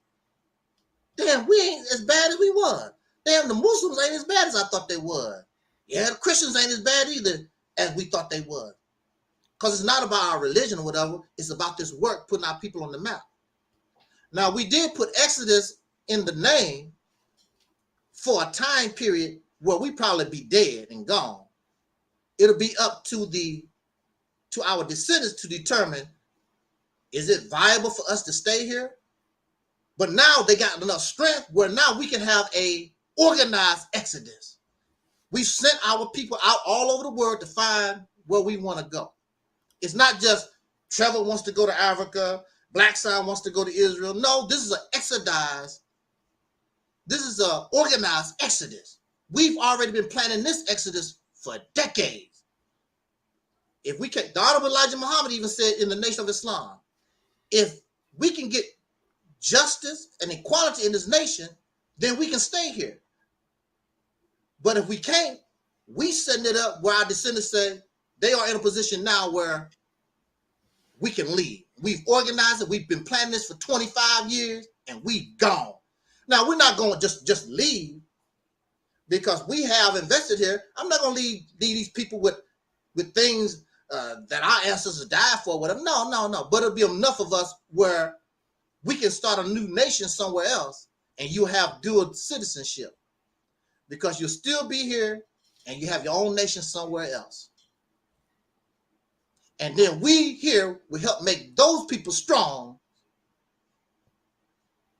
Damn, we ain't as bad as we was. Damn, the Muslims ain't as bad as I thought they was. Yeah, the Christians ain't as bad either as we thought they was. Because it's not about our religion or whatever. It's about this work, putting our people on the map. Now, we did put Exodus in the name for a time period where we probably be dead and gone. It'll be up to our descendants to determine, is it viable for us to stay here? But now they got enough strength where now we can have a organized exodus. We've sent our people out all over the world to find where we want to go. It's not just Trevor wants to go to Africa, Blackson wants to go to Israel. No, this is an exodus. This is an organized exodus. We've already been planning this exodus for decades. If we can, the Honorable Elijah Muhammad even said in the Nation of Islam, if we can get justice and equality in this nation, then we can stay here. But if we can't, we setting it up where our descendants say they are in a position now where we can leave. We've organized it. We've been planning this for 25 years and we've gone. Now, we're not going to just leave because we have invested here. I'm not going to leave these people with things that our ancestors died for. Whatever. No. But it'll be enough of us where we can start a new nation somewhere else and you have dual citizenship because you'll still be here and you have your own nation somewhere else. And then we here will help make those people strong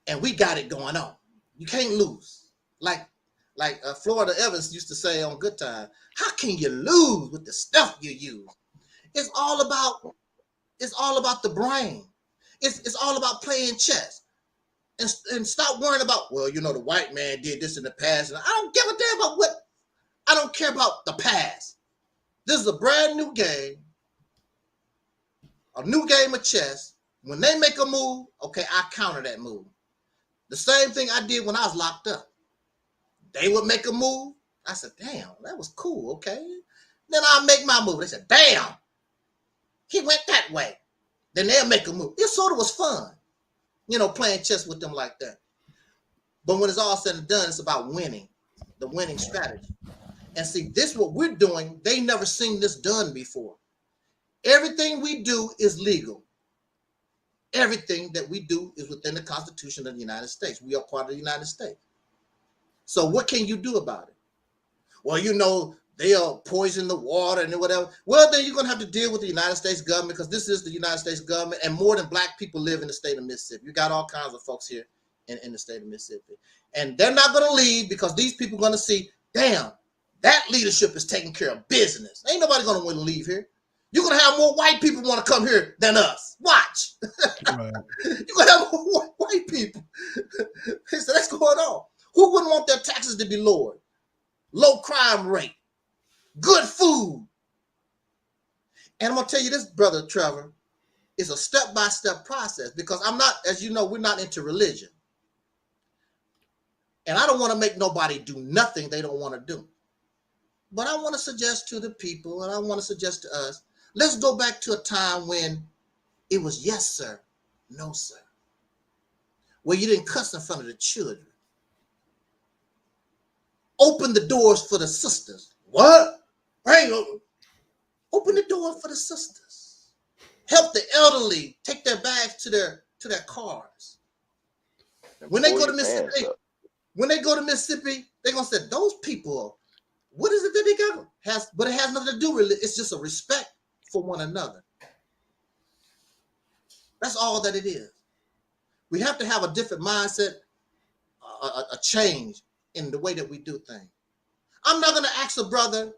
and we got it going on. You can't lose. Like Florida Evans used to say on Good Time, how can you lose with the stuff you use? It's all about the brain. It's all about playing chess. And stop worrying about, well, you know, the white man did this in the past. And I don't give a damn about what. I don't care about the past. This is a brand new game. A new game of chess. When they make a move, okay, I counter that move. The same thing I did when I was locked up. They would make a move. I said, damn, that was cool, okay. Then I'll make my move. They said, damn, he went that way. Then they'll make a move. It sort of was fun, playing chess with them like that. But when it's all said and done, it's about winning, the winning strategy. And see, this what we're doing, they never seen this done before. Everything we do is legal. Everything that we do is within the Constitution of the United States. We are part of the United States. So what can you do about it? Well, they'll poison the water and whatever. Well, then you're going to have to deal with the United States government, because this is the United States government, and more than black people live in the state of Mississippi. You got all kinds of folks here in the state of Mississippi. And they're not going to leave, because these people are going to see, damn, that leadership is taking care of business. Ain't nobody going to want to leave here. You're going to have more white people want to come here than us. Watch. Right. You're going to have more white people. So that's going on. Who wouldn't want their taxes to be lowered? Low crime rate. Good food. And I'm going to tell you this, Brother Trevor, it's a step-by-step process, because I'm not, as you know, we're not into religion. And I don't want to make nobody do nothing they don't want to do. But I want to suggest to the people, and I want to suggest to us, let's go back to a time when it was yes, sir, no, sir. Where you didn't cuss in front of the children. Open the doors for the sisters. What? Open the door for the sisters. Help the elderly take their bags to their cars. When they go to Mississippi, they're gonna say, those people, what is it that they got? But it has nothing to do with it. It's just a respect for one another. That's all that it is. We have to have a different mindset, a change in the way that we do things. I'm not going to ask a brother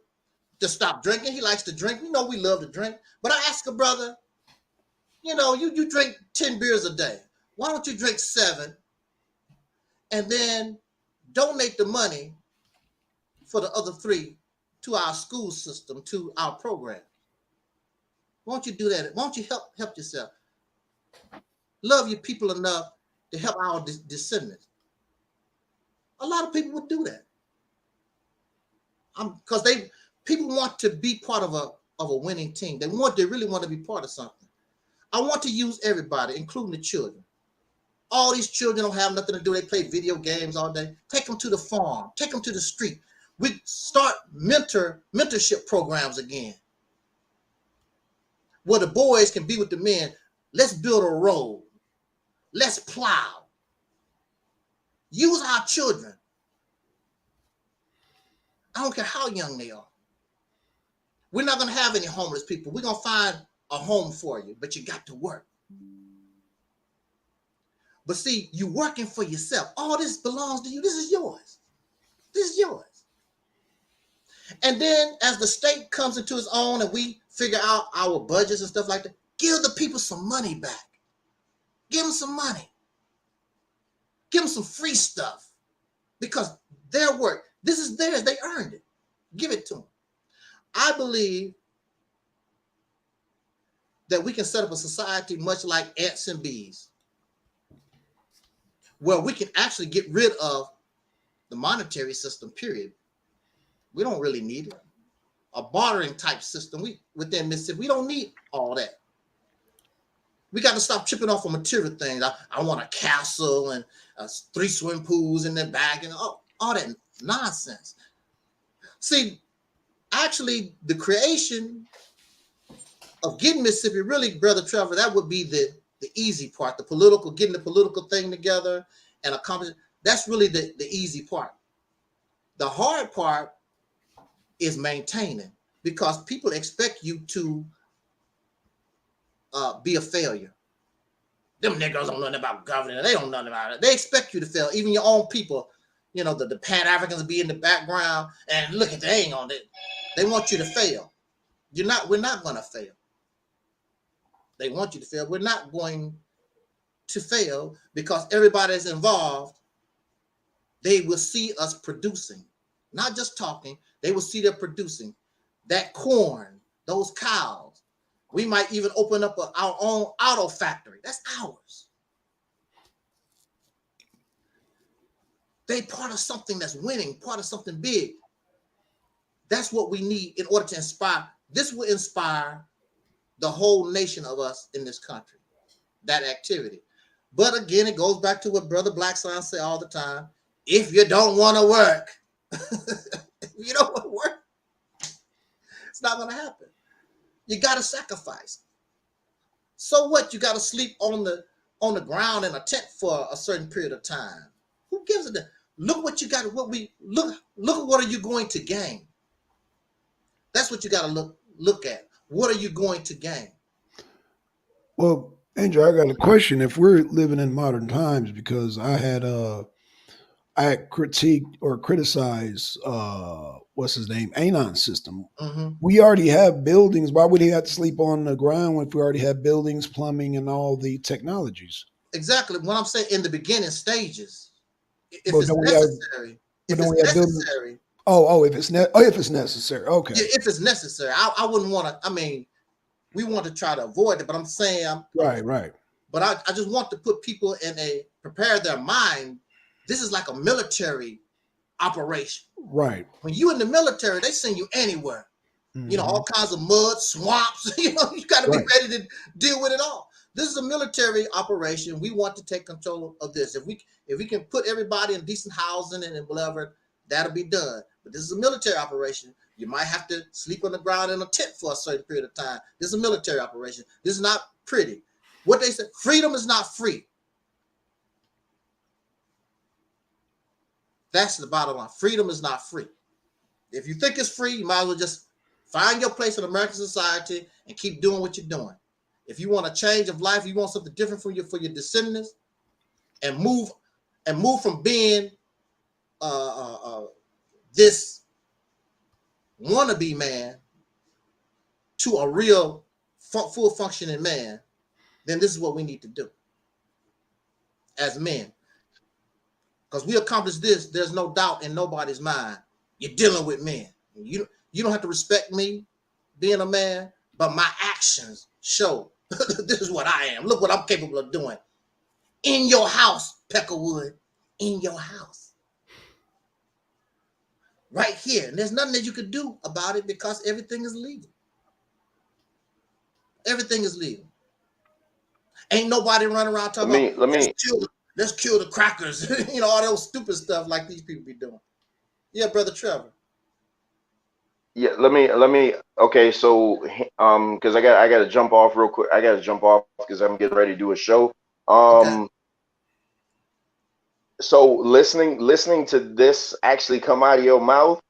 to stop drinking. He likes to drink. We love to drink. But I ask a brother, you drink 10 beers a day. Why don't you drink 7 and then donate the money for the other 3 to our school system, to our program? Why don't you do that? Why don't you help yourself? Love your people enough to help our descendants. A lot of people would do that. Because people want to be part of a winning team. They really want to be part of something. I want to use everybody, including the children. All these children don't have nothing to do. They play video games all day. Take them to the farm. Take them to the street. We start mentorship programs again, where the boys can be with the men. Let's build a road. Let's plow. Use our children. I don't care how young they are. We're not going to have any homeless people. We're going to find a home for you, but you got to work. But see, you're working for yourself. All this belongs to you. This is yours. This is yours. And then as the state comes into its own and we figure out our budgets and stuff like that, give the people some money back. Give them some money. Give them some free stuff, because their work, this is theirs. They earned it. Give it to them. I believe that we can set up a society much like ants and bees, where we can actually get rid of the monetary system, period. We don't really need it. A bartering type system within Mississippi, we don't need all that. We got to stop tripping off of material things. I want a castle and 3 swimming pools in the back and all that nonsense. See, actually, the creation of getting Mississippi, really, Brother Trevor, that would be the easy part, getting the political thing together and accomplishing. That's really the easy part. The hard part is maintaining, because people expect you to be a failure. Them niggas don't know nothing about governing. They don't know nothing about it. They expect you to fail. Even your own people, the Pan-Africans be in the background and look at they ain't on it. They want you to fail. We're not going to fail. They want you to fail. We're not going to fail, because everybody that's involved, they will see us producing, not just talking. They will see they're producing that corn, those cows. We might even open up our own auto factory. That's ours. They part of something that's winning, part of something big. That's what we need in order to inspire. This will inspire the whole nation of us in this country, that activity. But again, it goes back to what Brother Blackson say all the time. If you don't want to work, if you don't want to work, it's not going to happen. You got to sacrifice. So what? You got to sleep on the ground in a tent for a certain period of time. Who gives a damn? Look what you got. Look at what are you going to gain? That's what you got to look at. What are you going to gain? Well, Andrew, I got a question. If we're living in modern times, because I had critiqued or criticized what's his name, Anon system. Mm-hmm. We already have buildings. Why would he have to sleep on the ground if we already have buildings, plumbing, and all the technologies? Exactly. What I'm saying in the beginning stages, if But it's don't we have? necessary, But if don't it's we have buildings? necessary, If it's necessary. Okay. if it's necessary, I wouldn't want to. I mean, we want to try to avoid it, but I'm saying, Right. but I just want to put people in prepare their mind. This is like a military operation. Right. When you in the military, they send you anywhere. Mm-hmm. You know, all kinds of mud, swamps. You know, you got to be ready to deal with it all. This is a military operation. We want to take control of this. If we can put everybody in decent housing and whatever, that'll be done. But this is a military operation. You might have to sleep on the ground in a tent for a certain period of time. This is a military operation. This is not pretty. What they said, freedom is not free. That's the bottom line. Freedom is not free. If you think it's free, you might as well just find your place in American society and keep doing what you're doing. If you want a change of life, you want something different for your descendants, and move from being this wannabe man to a real full functioning man, then this is what we need to do as men. Because we accomplish this, there's no doubt in nobody's mind. You're dealing with men. You don't have to respect me being a man, but my actions show this is what I am. Look what I'm capable of doing. In your house, Peckerwood. In your house. Right here. And there's nothing that you could do about it because everything is legal. Everything is legal. Ain't nobody running around talking about let's kill the crackers. You know, all those stupid stuff like these people be doing. Yeah, Brother Trevor. Yeah, let me. Okay, so because I got to jump off real quick. I got to jump off because I'm getting ready to do a show. Okay. So listening to this actually come out of your mouth,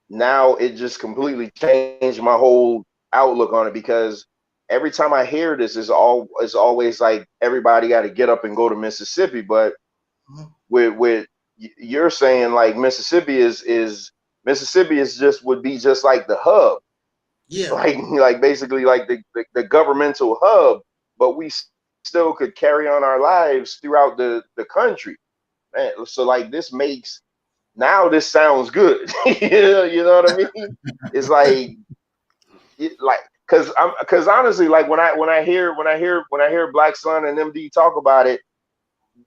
now it just completely changed my whole outlook on it, because every time I hear this, it's always like everybody got to get up and go to Mississippi, but with you're saying like Mississippi would be just like the hub. Yeah. Like basically like the governmental hub, but we still could carry on our lives throughout the country. Man, so like this sounds good. You know what I mean? It's like because honestly, like when I hear Blackson and MD talk about it,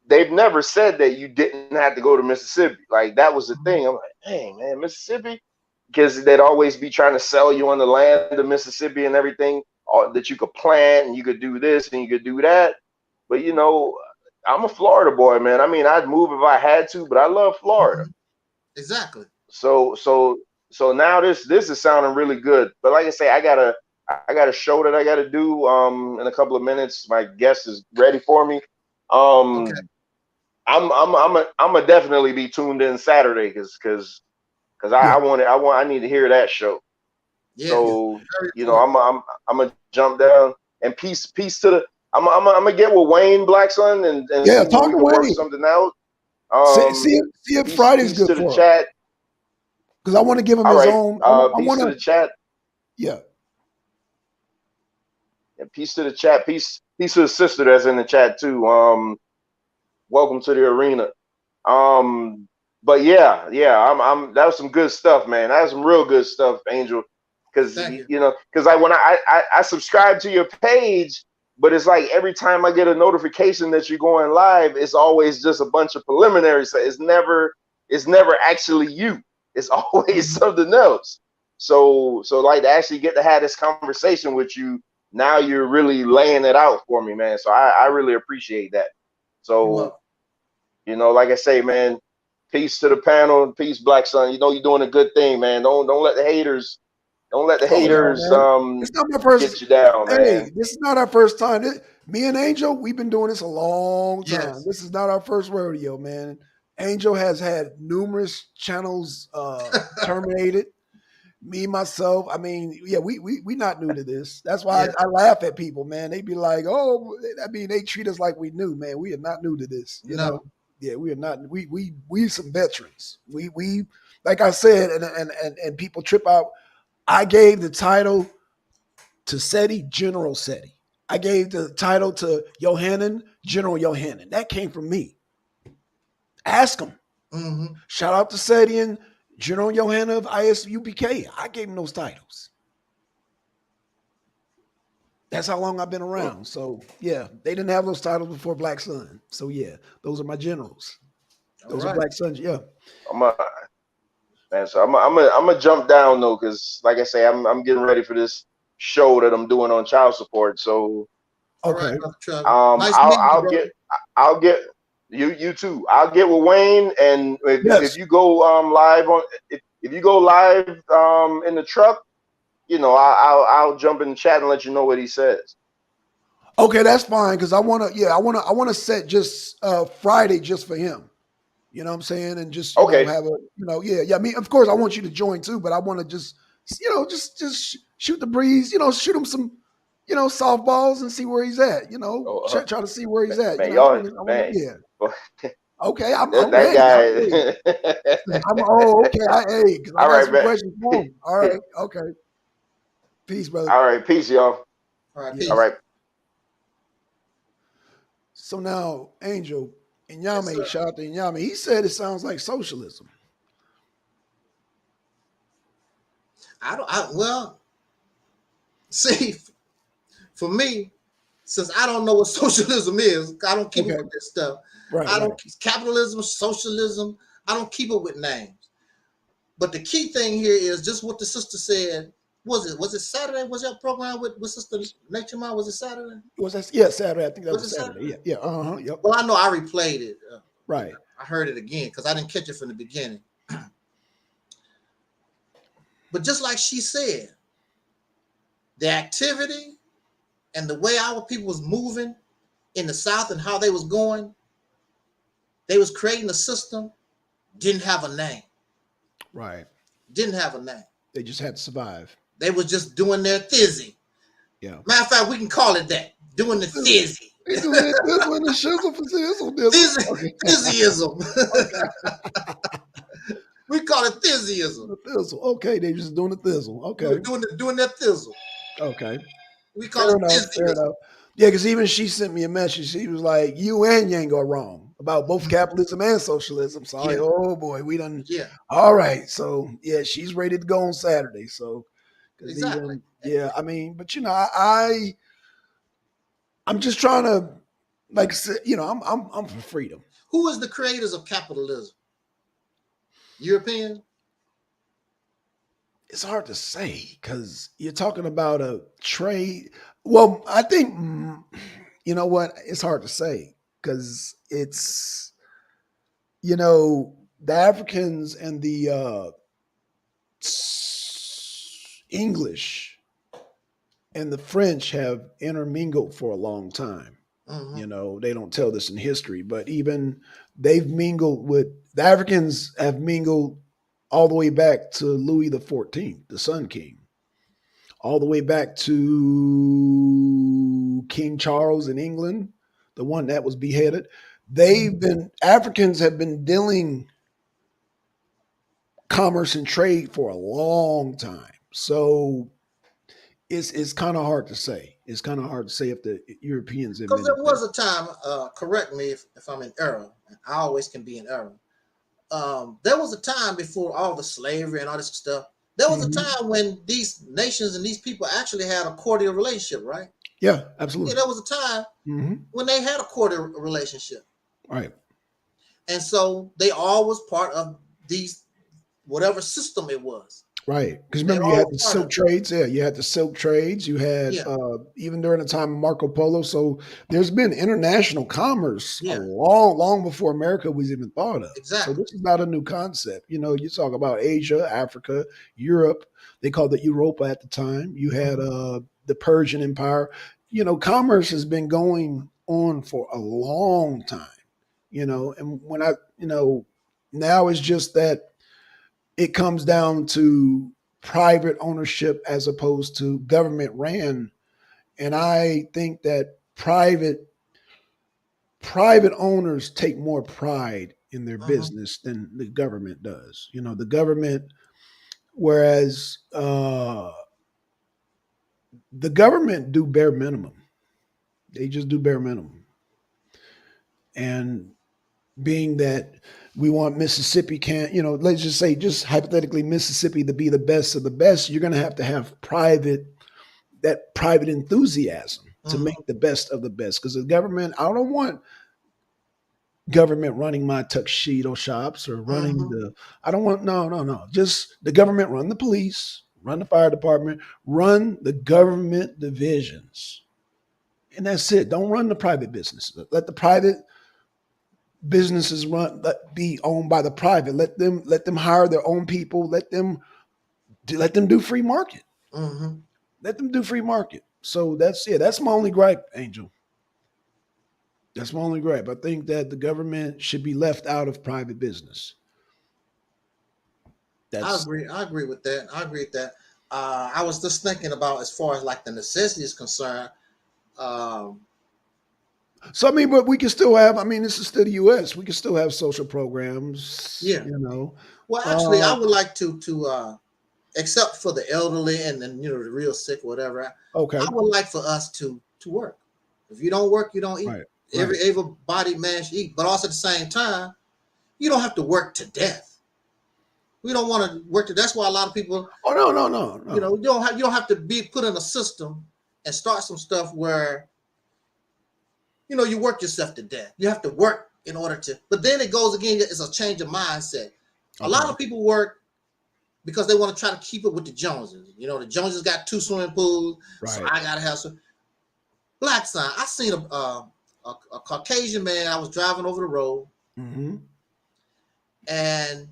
they've never said that you didn't have to go to Mississippi. Like that was the thing. I'm like, dang man, Mississippi, because they'd always be trying to sell you on the land of Mississippi and everything, that you could plant and you could do this and you could do that. But you know, I'm a Florida boy, man. I mean, I'd move if I had to, but I love Florida. Exactly. So now this is sounding really good. But like I say, I got a show that I got to do in a couple of minutes. My guest is ready for me. Okay. I'm a definitely be tuned in Saturday because I need to hear that show. Yeah, so you know I'm gonna jump down, and peace to the. I'm gonna get with Wayne Blackson and see talk if we to can work Wayne. something out. See if Friday's peace good to the for him. chat. Because I want to give him All his right. own. Peace to the chat. Yeah. And peace to the chat. Peace to the sister that's in the chat too. Welcome to the arena. But yeah, that was some good stuff, man. That was some real good stuff, Angel. Because you know, because when I subscribed to your page, but it's like every time I get a notification that you're going live, it's always just a bunch of preliminaries. So it's never actually you. It's always something else. So like to actually get to have this conversation with you, now you're really laying it out for me, man. So I really appreciate that. So, like I say, man, peace to the panel, peace, Black Son. You're doing a good thing, man. Don't let the haters It's not my first. get you down, man. Hey, this is not our first time. Me and Angel, we've been doing this a long time. Yes. This is not our first rodeo, man. Angel has had numerous channels terminated. Me, myself, I mean, yeah, we not new to this. That's why I laugh at people, man. They be like, oh, I mean, they treat us like we knew, man. We are not new to this. You know? Yeah, we are not. We some veterans. We like I said, and people trip out. I gave the title to SETI, General SETI. I gave the title to Yohanan, General Yohanan. That came from me. Ask him. Mm-hmm. Shout out to SETI and General Yohanan of ISUPK. I gave him those titles. That's how long I've been around. So yeah, they didn't have those titles before Black Sun. So yeah, those are my generals. Those are Black Suns. Yeah. Man, so I'm gonna jump down though, because like I say, I'm getting ready for this show that I'm doing on child support. So okay, nice I'll get you too. I'll get with Wayne, and if you go live on if you go live in the truck, I'll jump in the chat and let you know what he says. Okay, that's fine, because I wanna set just Friday just for him. You know what I'm saying? And just have a yeah. I mean, of course, I want you to join too, but I want to just shoot the breeze. Shoot him some softballs and see where he's at. Try to see where he's at. Man, Okay, I'm that ready. guy. Okay. Because I got some questions for him. All right. Okay. Peace, brother. All right. Peace, y'all. All right. Peace. All right. So now, Angel. Inyame, shout out to Inyame. He said it sounds like socialism. See, for me, since I don't know what socialism is, I don't keep up with this stuff. Capitalism, socialism, I don't keep up with names. But the key thing here is just what the sister said. Was it Saturday? Was that program with Sister Nature Mom? Was it Saturday? Saturday. I think that was Saturday. Yeah. Yep. Well, I know I replayed it. Right. I heard it again because I didn't catch it from the beginning. But just like she said, the activity and the way our people was moving in the South and how they was going, they was creating a system, didn't have a name. Right. Didn't have a name. They just had to survive. They was just doing their thizzy. Yeah. Matter of fact, we can call it that. Doing the thizzy. They doing the shizzle for sizzle. Thizzyism. We call it thizzyism. The thizzle. Okay, they just doing the thizzle. Okay. Doing that thizzle. Okay. We call it thizzyism. Fair enough. Yeah, because even she sent me a message. She was like, you and Yang are wrong about both capitalism and socialism. So I'm like, oh boy, we done. Yeah. All right. So yeah, she's ready to go on Saturday. So exactly. I mean, but I'm just trying to, like, I'm for freedom. Who is the creators of capitalism? European? It's hard to say because you're talking about a trade. Well, I think, you know what? It's hard to say because it's, the Africans and the English and the French have intermingled for a long time. Mm-hmm. They don't tell this in history, but even they've mingled with the Africans have mingled all the way back to Louis XIV, the Sun King, all the way back to King Charles in England, the one that was beheaded. Africans have been dealing commerce and trade for a long time. So it's kind of hard to say. It's kind of hard to say if the Europeans have. Because there was a time, correct me if I'm in error, I always can be in error. There was a time before all the slavery and all this stuff. There was a time when these nations and these people actually had a cordial relationship, right? Yeah, Yeah, absolutely. there was a time Hmm. when they had a quarter relationship, Right. and so they all was part of these whatever system it was. Right. Because They remember, you all had were the part silk of it. trades. Yeah, you had the silk trades. You had Yeah, even during the time of Marco Polo. So there's been international commerce a yeah, long before America was even thought of. So exactly. this is not a new concept. You know, you talk about Asia, Africa, Europe. They called it Europa at the time. You had Hmm. the Persian Empire. You know, commerce has been going on for a long time. You know, and when now it's just that it comes down to private ownership as opposed to government ran. And I think that private owners take more pride in their Hmm. business than the government does. You know, the government, whereas the government do bare minimum, they just do bare minimum. And being that we want Mississippi can't, let's just say, just hypothetically, Mississippi to be the best of the best, you're going to have private enthusiasm to Hmm. make the best of the best. Because the government, I don't want government running my tuxedo shops or running Hmm. the. I don't want no. Just the government run the police, run the fire department, run the government divisions, and that's it. Don't run the private businesses. Let the private businesses be owned by the private. Let them hire their own people. Let them do free market. Hmm. Let them do free market. So that's my only gripe, Angel. That's my only gripe. I think that the government should be left out of private business. I That's agree. I agree with that. I agree with that. I was just thinking about as far as like the necessity is concerned. Um, so. I mean, but we can still have. I mean, this is still the U.S. We can still have social programs. yeah. Well, actually, I Uh, would like to except for the elderly and the real sick, whatever. I okay. would like for us to work. If you don't work, you don't eat. Right. Right. Every able-bodied man should eat, but also at the same time, you don't have to work to death. We don't want to work to. That's why a lot of people, Oh no. you don't have to be put in a system and start some stuff where you work yourself to death. You have to work in order to. But then it goes again. It's a change of mindset. A lot Okay. of people work because they want to try to keep it with the Joneses. The Joneses got 2 swimming pools, so Right. I gotta have some. Black sign. I seen a Caucasian man. I was driving over the road, Hmm. and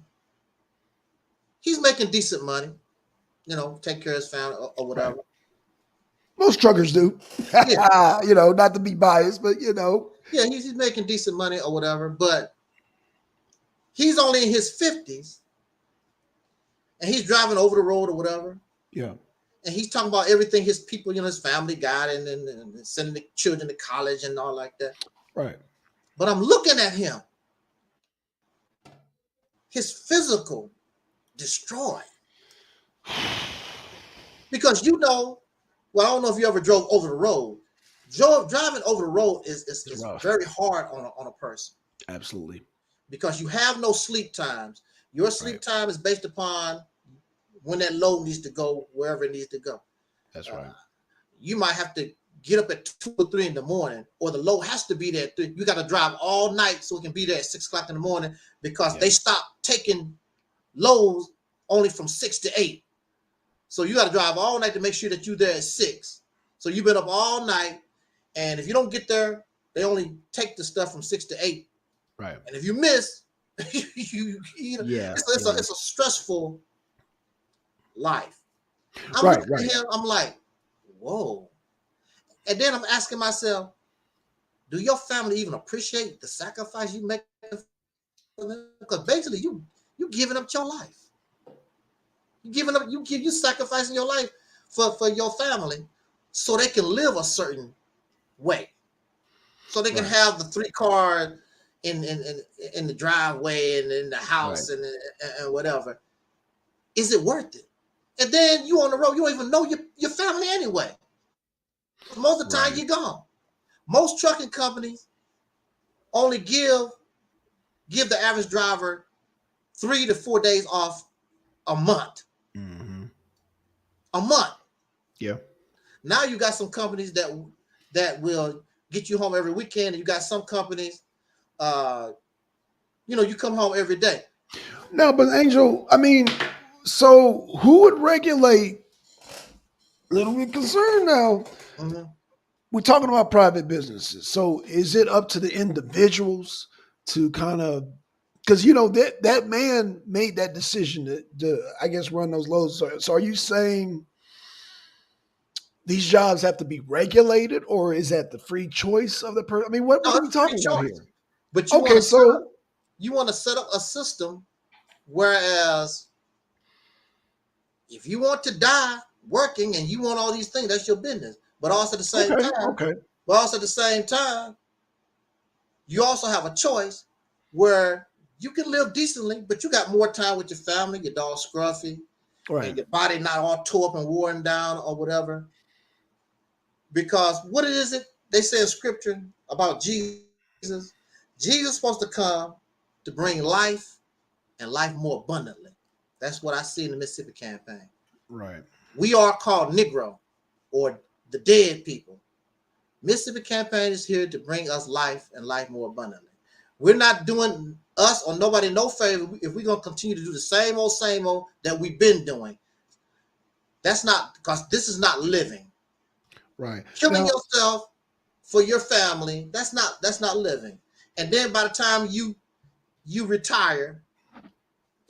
he's making decent money. Take care of his family or Right. whatever. Most truckers do. Yeah, Not to be biased, but yeah, he's making decent money or whatever. But he's only in his 50s, and he's driving over the road or whatever. yeah. And he's talking about everything his people, his family got, and sending the children to college and all like that. Right. But I'm looking at him, his physical destroyed. Because well, I don't know if you ever drove over the road. Driving over the road is is, It's is rough. very hard on a person Absolutely. because you have no sleep times. Your Right. sleep time is based upon when that load needs to go wherever it needs to go. That's Uh, right. you might have to get up at 2 or 3 in the morning, or the load has to be there at 3. You got to drive all night so it can be there at 6 o'clock in the morning because Yeah. they stop taking loads only from 6 to 8. So you got to drive all night to make sure that you're there at 6. So you've been up all night, and if you don't get there, they only take the stuff from 6 to 8. Right. And if you miss, you know Yeah. Yeah. it's a stressful life. I'm Right. looking Right. at him, I'm like, whoa. And then I'm asking myself, do your family even appreciate the sacrifice you make for them? Because basically you giving up your life. You giving up, you sacrificing your life for your family so they can live a certain way. So they can Right. have the 3 car in the driveway and in the Right. house and whatever. Is it worth it? And then you on the road, you don't even know your family anyway. Most of the time Right. you're gone. Most trucking companies only give the average driver 3 to 4 days off a month. Hmm. A month. Yeah. Now you got some companies that that will get you home every weekend. And you got some companies, you come home every day. No, but Angel, I mean, so who would regulate? Little bit concerned now. Mm-hmm. We're talking about private businesses. So is it up to the individuals to kind of, because that man made that decision to I guess run those loads. So are you saying these jobs have to be regulated, or is that the free choice of the person? I mean, what No, are we it's a free talking about choice. here? But Okay, so you want to set up a system, whereas if you want to die working and you want all these things, that's your business. But also at the same okay, time, okay, you also have a choice where you can live decently, but you got more time with your family, your dog scruffy, and right, your body not all tore up and worn down or whatever. Because what is it they say in scripture about Jesus? Jesus is supposed to come to bring life and life more abundantly. That's what I see in the Mississippi campaign. right. We are called Negro or the dead people. Mississippi campaign is here to bring us life and life more abundantly. We're not doing us or nobody no favor if we're going to continue to do the same old that we've been doing. That's not, because this is not living. Right. Killing Now, yourself for your family, that's not living. And then by the time you retire,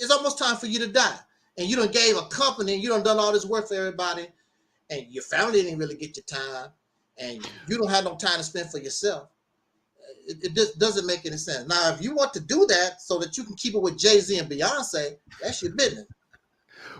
it's almost time for you to die. And you done gave a company, you done all this work for everybody, and your family didn't really get your time, and you don't have no time to spend for yourself. It just doesn't make any sense. Now, if you want to do that so that you can keep it with Jay-Z and Beyonce, that's your business.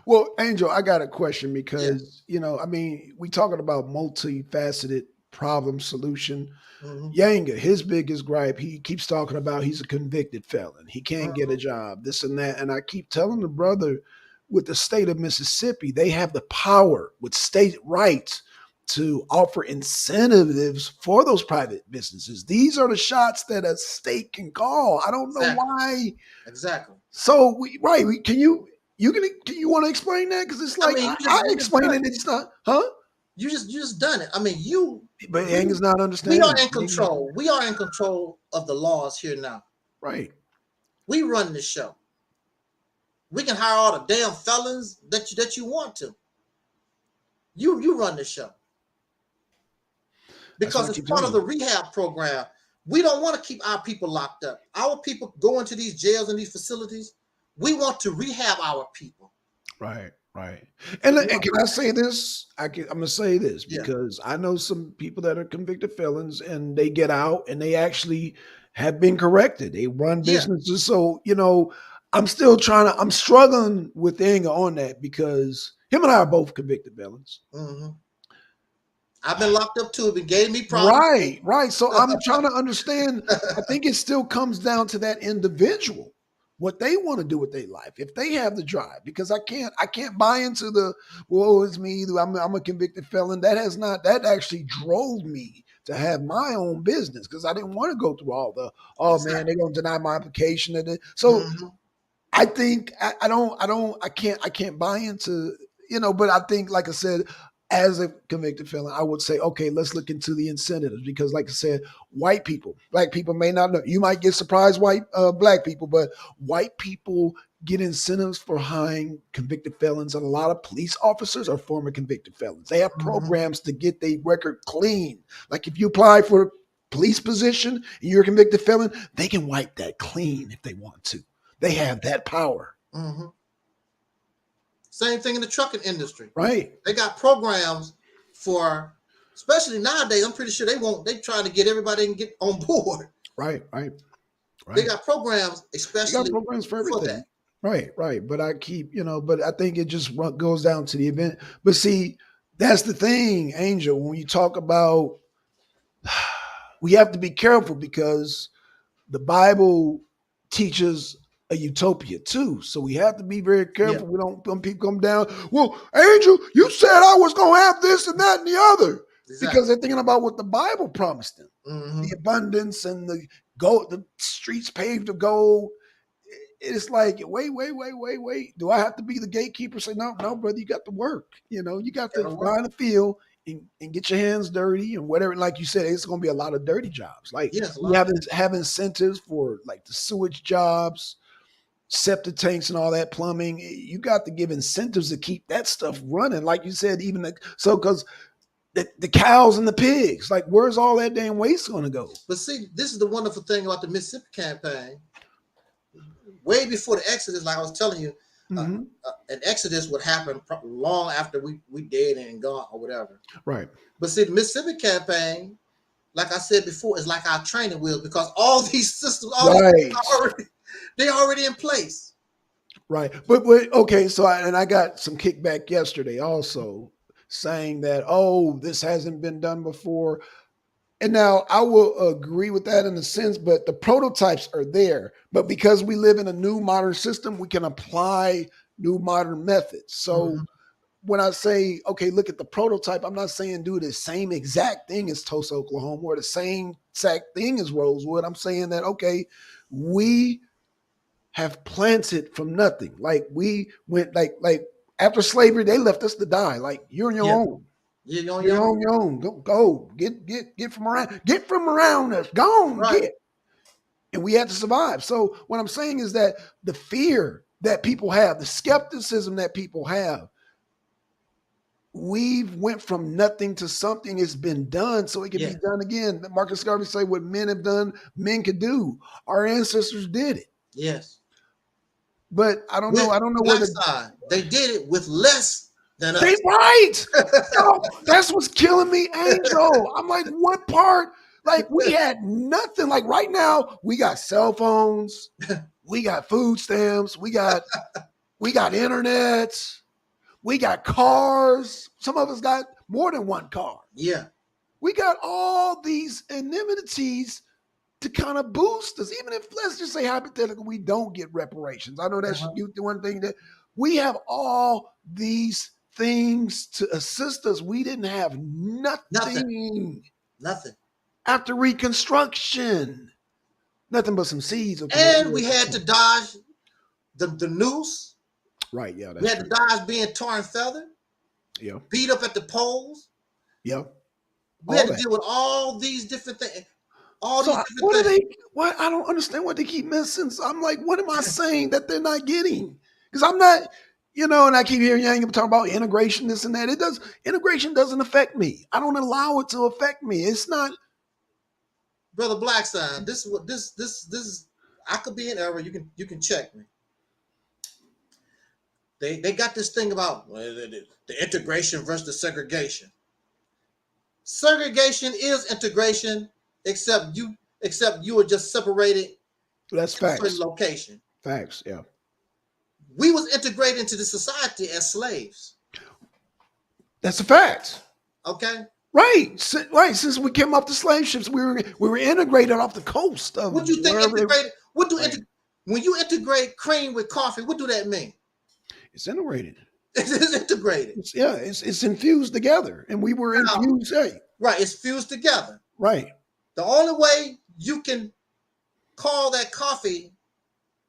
well, Angel, I got a question Yeah. because, I mean, we talking about multifaceted problem solution. Mm-hmm. Yanga, his biggest gripe, he keeps talking about he's a convicted felon. He can't get a Mm-hmm. job, this and that. And I keep telling the brother, with the state of Mississippi, they have the power with state rights to offer incentives for those private businesses. These are the shots that a state can call. I don't know Exactly. why. Exactly. So can you want to explain that? Because it's I like mean, I you just explain done it, it. it's not, huh? You just done it. I mean, But we Yanga's not we are understanding. in control. We are in control of the laws here now. Right. We run the show. We can hire all the damn felons that you want to. You run the show That's what because I it's keep part telling of the him. rehab program. We don't want to keep our people locked up. Our people go into these jails and these facilities. We want to rehab our people. Right, right. And can I say this? I'm gonna say this Yeah, because I know some people that are convicted felons and they get out and they actually have been corrected. They run yeah. businesses. So, I'm struggling with anger on that because him and I are both convicted felons. Mm-hmm. I've been locked up too. It gave me problems too. Right, right. So I'm trying to understand. I think it still comes down to that individual, what they want to do with their life, if they have the drive. Because I can't buy into the "whoa, it's me. I'm a convicted felon." That actually drove me to have my own business because I didn't want to go through all the oh man, Exactly. they're gonna deny my application and so Mm-hmm. I think I can't buy into, but I think, like I said, as a convicted felon, I would say, okay, let's look into the incentives because, like I said, black people may not know. You might get surprised, black people, but white people get incentives for hiring convicted felons, and a lot of police officers are former convicted felons. They have Mm-hmm. programs to get their record clean. Like if you apply for a police position and you're a convicted felon, they can wipe that clean if they want to. They have that power, Mm-hmm. Same thing in the trucking industry. right? They got programs for, especially nowadays. I'm pretty sure they trying to get everybody and get on board. Right, right, They right. got programs You got especially programs for for everything. that. Right, right. But but I think it just goes down to the event. But see, that's the thing, Angel. When you talk about, we have to be careful because the Bible teaches a utopia too. So we have to be very Yeah, careful. We don't, when people come down, well, Angel, you said I was going to have this and that and the other because exactly. they're thinking about what the Bible promised them, Mm-hmm. the abundance and the gold, the streets paved of gold. It's like, wait. Do I have to be the gatekeeper? Say, no, no, brother, you got to work. You got to Gotta work. find a field and get your hands dirty and whatever. Like you said, it's going to be a lot of dirty jobs. Like Yes, a we lot. have incentives for like the sewage jobs, septic tanks, and all that plumbing. You got to give incentives to keep that stuff running. Like you said, even because the cows and the pigs, like where's all that damn waste going to go? But see, this is the wonderful thing about the Mississippi campaign. Way before the Exodus, like I was telling you, Mm-hmm. An Exodus would happen long after we dead and gone or whatever. Right. But see, the Mississippi campaign, like I said before, is like our training wheels because all these systems, Right. they're already in place. Right. But okay. So I got some kickback yesterday also saying that, oh, this hasn't been done before. And now I will agree with that in a sense, but the prototypes are there. But because we live in a new modern system, we can apply new modern methods. So when I say, okay, look at the prototype, I'm not saying do the same exact thing as Tulsa, Oklahoma, or the same exact thing as Rosewood. I'm saying that, okay, we have planted from nothing. Like we went like after slavery, they left us to die. Like you're on your Yeah. own. You're on You're your on your own. Go. Get from around. Get from around us. Go on, right. get. And we had to survive. So what I'm saying is that the fear that people have, the skepticism that people have, we've went from nothing to something. It's been done, so it can Yeah. be done again. Marcus Garvey say, "What men have done, men could do." Our ancestors did it, Yes. but I don't know. With I don't know where Black the side, they did it with less than they us. right. Yo, that's what's killing me, Angel. I'm like, what part? Like, we had nothing. Like right now, we got cell phones, we got food stamps, we got internet, we got cars. Some of us got more than one car. Yeah. We got all these amenities to kind of boost us, even if let's just say hypothetically we don't get reparations. I know that's the one thing that we have all these things to assist us. We didn't have nothing Nothing. after Reconstruction. Nothing but some seeds. And we had to dodge the noose. Right, yeah. We had to dodge being torn feathered, Yeah. beat up at the polls. Yeah. We had to deal with all these different things. What are they? What I don't understand what they keep missing. So I'm like, what am I saying that they're not getting? Because I'm not, and I keep hearing young people talk about integration, this and that. Integration doesn't affect me. I don't allow it to affect me. It's not. Brother Blackson, this is what this is. I could be in error. You can check me. They got this thing about the integration versus the segregation. Segregation is integration, except you are just separated. That's facts. A certain location. Facts, yeah. We was integrated into the society as slaves. That's a fact. Okay. Right. Since we came off the slave ships, we were integrated off the coast. What do you think integrated? When you integrate cream with coffee, what do that mean? It's integrated. It's integrated. It's infused together, and we were infused. Right, it's fused together. Right. The only way you can call that coffee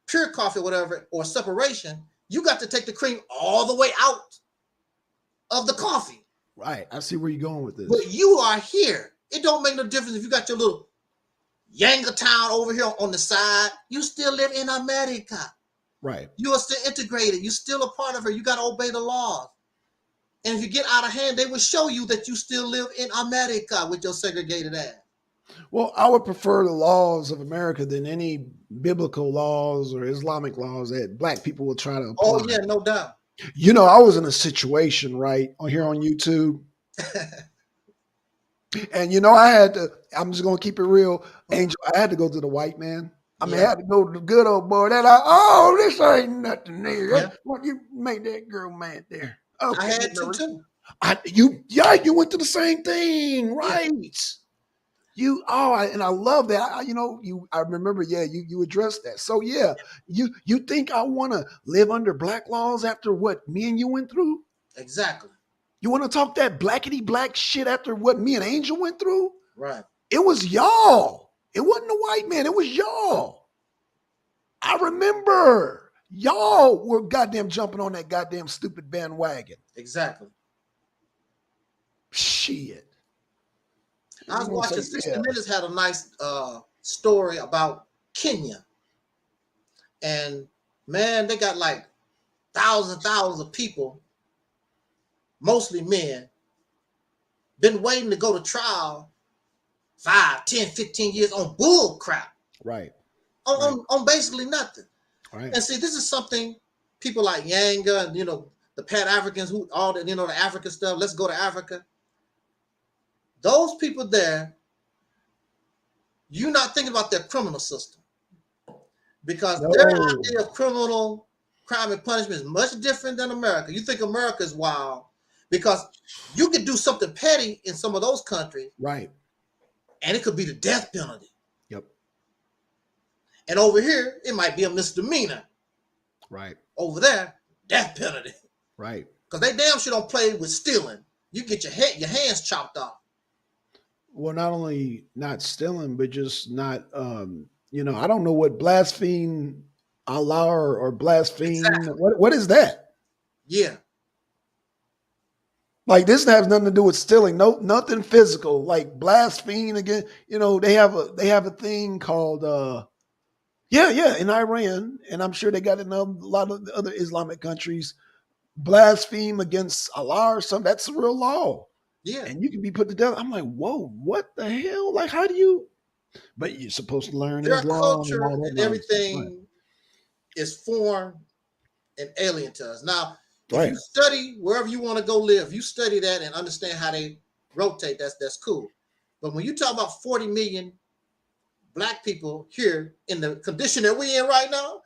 pure coffee, whatever, or separation, you got to take the cream all the way out of the coffee. Right. I see where you're going with this. But you are here. It don't make no difference if you got your little Yanga town over here on the side. You still live in America. Right. You are still integrated. You're still a part of her. You got to obey the laws. And if you get out of hand, they will show you that you still live in America with your segregated ass. Well, I would prefer the laws of America than any biblical laws or Islamic laws that black people will try to apply. Oh, yeah, no doubt. I was in a situation, right, here on YouTube. And, I had to, I'm just going to keep it real, Angel. I had to go to the white man. I had to go to the good old boy. This ain't nothing there. Yeah. What you made that girl mad there. Okay. I had to too. You went to the same thing, right? Yeah. And I love that. I remember, you addressed that. So you think I want to live under black laws after what me and you went through? Exactly. You want to talk that blackety black shit after what me and Angel went through? Right. It was y'all. It wasn't the white man. It was y'all. I remember y'all were goddamn jumping on that goddamn stupid bandwagon. Exactly. Shit. I was You gonna say, watching 60 yeah. Minutes had a nice story about Kenya. And man, they got like thousands of people, mostly men, been waiting to go to trial 5, 10, 15 years on bull crap. Right. On basically nothing. Right. And see, this is something people like Yanga and the Pan Africans who all the the African stuff. Let's go to Africa. Those people there, you're not thinking about their criminal system because their No. idea of criminal crime and punishment is much different than America. You think America is wild because you could do something petty in some of those countries, Right. and it could be the death penalty. Yep. And over here, it might be a misdemeanor. Right. Over there, death penalty. Right. Because they damn sure don't play with stealing. You get your hands chopped off. Well, not only not stealing, but just not, I don't know what blaspheme Allah or blaspheme. Exactly. What is that? Yeah. Like this has nothing to do with stealing. No, nothing physical. Like blaspheme again. They have a thing called in Iran, and I'm sure they got in a lot of the other Islamic countries. Blaspheme against Allah or something. That's the real law. Yeah. And you can be put to death. I'm like, whoa, what the hell? Like, how do you? But you're supposed to learn Their Islam culture and all that and nonsense. everything Right. is foreign and alien to us. Now, if Right. you study wherever you want to go live, you study that and understand how they rotate, that's cool. But when you talk about 40 million black people here in the condition that we're in right now.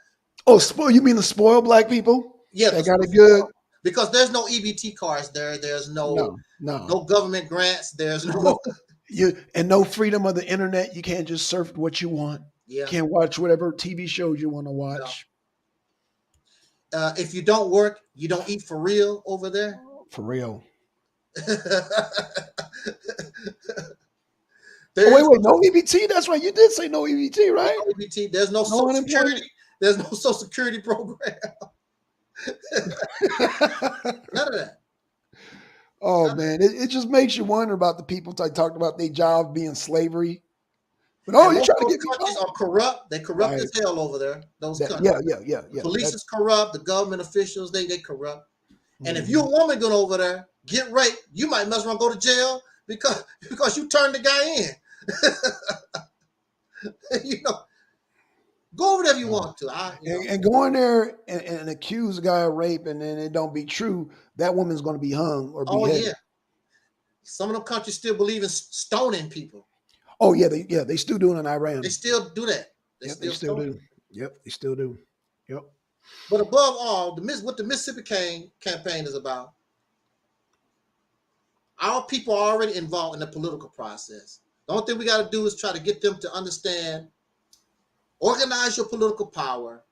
Oh, you mean the spoiled black people? Yeah. They got it good. Because there's no EBT cards there. There's no government grants. There's no and no freedom of the internet. You can't just surf what you want. Yeah. Can't watch whatever TV shows you want to watch. No. If you don't work, you don't eat for real over there. For real. Wait, no EBT? That's right. You did say no EBT, right? No EBT. There's no Social Security. There's no Social Security program. None of that. Oh man, it just makes you wonder about the people I talked about their job being slavery. But you trying to get countries are corrupt. They corrupt as hell over there. Those countries. Yeah. The police is corrupt. The government officials they corrupt. And if you're a woman going over there, get raped, you might mess around go to jail because you turned the guy in. Go over there if you want to. And go in there and accuse a guy of rape, and then it don't be true. That woman's going to be hung or beheaded. Oh yeah. Some of them countries still believe in stoning people. Oh yeah, they still do it in Iran. They still do that. They still do. Yep, they still do. Yep. But above all, what the Mississippi campaign is about, our people are already involved in the political process. The only thing we got to do is try to get them to understand, organize your political power,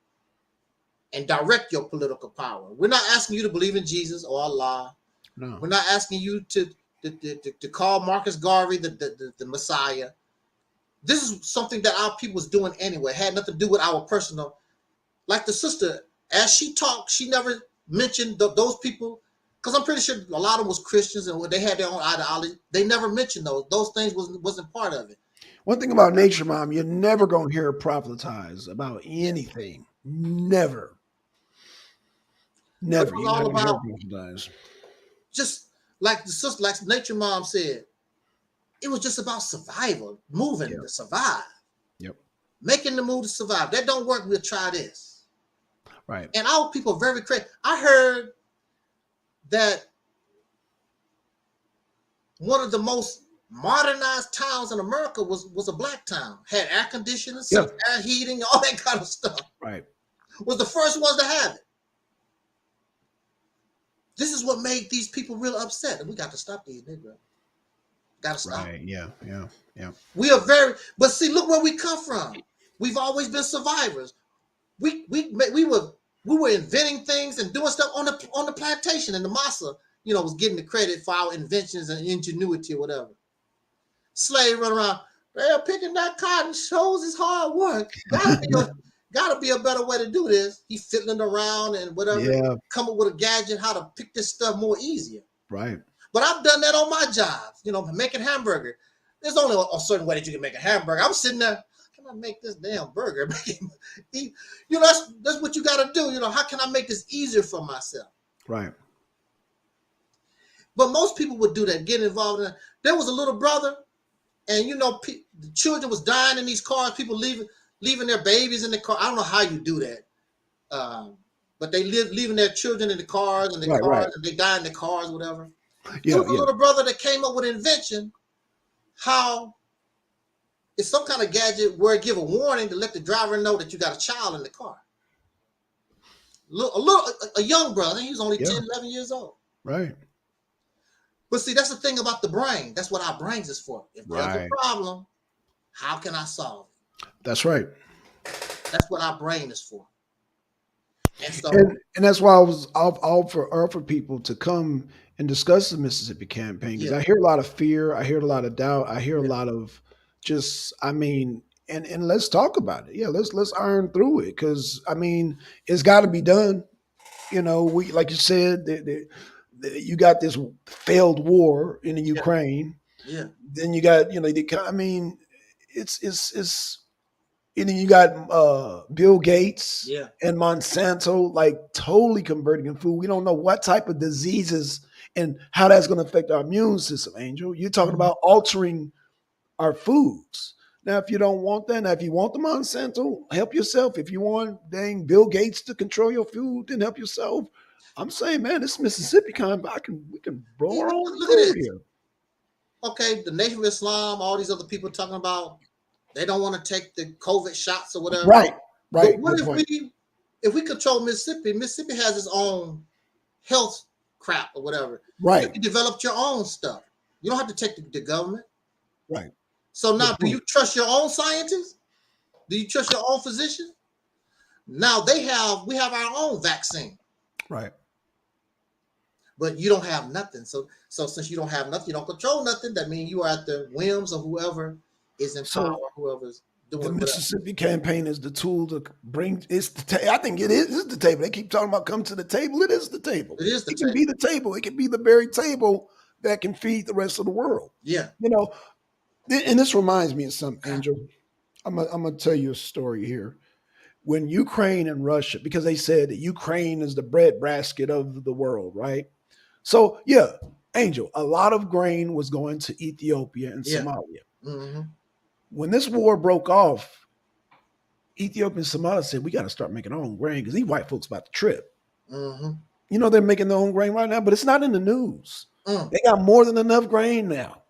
and direct your political power. We're not asking you to believe in Jesus or Allah. No. We're not asking you to call Marcus Garvey the Messiah. This is something that our people was doing anyway. It had nothing to do with our personal. Like the sister, as she talked, she never mentioned those people, because I'm pretty sure a lot of them was Christians and they had their own ideology. They never mentioned those. Those things wasn't part of it. One thing about Nature Mom, you're never going to hear her prophesize about anything. Never. Never. It was all about just like the sister, like Nature Mom said, it was just about survival, moving to survive. Yep. Making the move to survive. That don't work, we'll try this. Right. And our people are very crazy. I heard that one of the most modernized towns in America was a black town. Had air conditioning, air heating, all that kind of stuff. Right. Was the first ones to have it. This is what made these people real upset. And we got to stop these niggas. Got to stop. Right. Yeah. We are but see, look where we come from. We've always been survivors. We were inventing things and doing stuff on the plantation, and the massa, was getting the credit for our inventions and ingenuity or whatever. Slave run around, they're picking that cotton, shows his hard work. Gotta be a better way to do this. He fiddling around and whatever, come up with a gadget how to pick this stuff more easier. Right. But I've done that on my jobs, making hamburger. There's only a certain way that you can make a hamburger. I'm sitting there, how can I make this damn burger? That's what you got to do. How can I make this easier for myself? Right. But most people would do that, get involved in that. There was a little brother, and the children was dying in these cars. People leaving their babies in the car. I don't know how you do that, but they leaving their children in the cars, and and they die in the cars, whatever. Yeah, there was a little brother that came up with an invention. How it's some kind of gadget where it give a warning to let the driver know that you got a child in the car. A young brother. He was only 10, 11 years old. Right. But see, that's the thing about the brain. That's what our brains is for. If there's a problem, how can I solve it? That's right. That's what our brain is for. And so, and that's why I was all for people to come and discuss the Mississippi campaign, because I hear a lot of fear, I hear a lot of doubt, I hear a lot of just, and let's talk about it. Yeah, let's iron through it, because it's got to be done. We, like you said, you got this failed war in the Ukraine. Yeah. Then you got it's and then you got Bill Gates and Monsanto totally converting food. We don't know what type of diseases and how that's going to affect our immune system, Angel. You're talking about altering our foods. Now, if you don't want that, now if you want the Monsanto, help yourself. If you want Bill Gates to control your food, then help yourself. I'm saying, man, this Mississippi we can roll our own food here. Okay, the Nation of Islam, all these other people talking about they don't want to take the COVID shots or whatever. Right. But what if we control Mississippi? Mississippi has its own health crap or whatever. Right. You can develop your own stuff. You don't have to take the government. Right. So now, do you trust your own scientists? Do you trust your own physician? Now we have our own vaccine. Right. But you don't have nothing. So since you don't have nothing, you don't control nothing. That means you are at the whims of whoever is in power, whoever's doing the Mississippi campaign is the tool to bring. I think it is the table. They keep talking about come to the table. It is the table. It is the table. It can be the table. It can be the very table that can feed the rest of the world. Yeah. And this reminds me of something, Angel. I'm gonna tell you a story here. When Ukraine and Russia, because they said that Ukraine is the breadbasket of the world, right? So yeah, Angel, a lot of grain was going to Ethiopia and Somalia. Mm-hmm. When this war broke off, Ethiopia and Somalia said, we got to start making our own grain because these white folks about to trip. Mm-hmm. They're making their own grain right now, but it's not in the news. They got more than enough grain now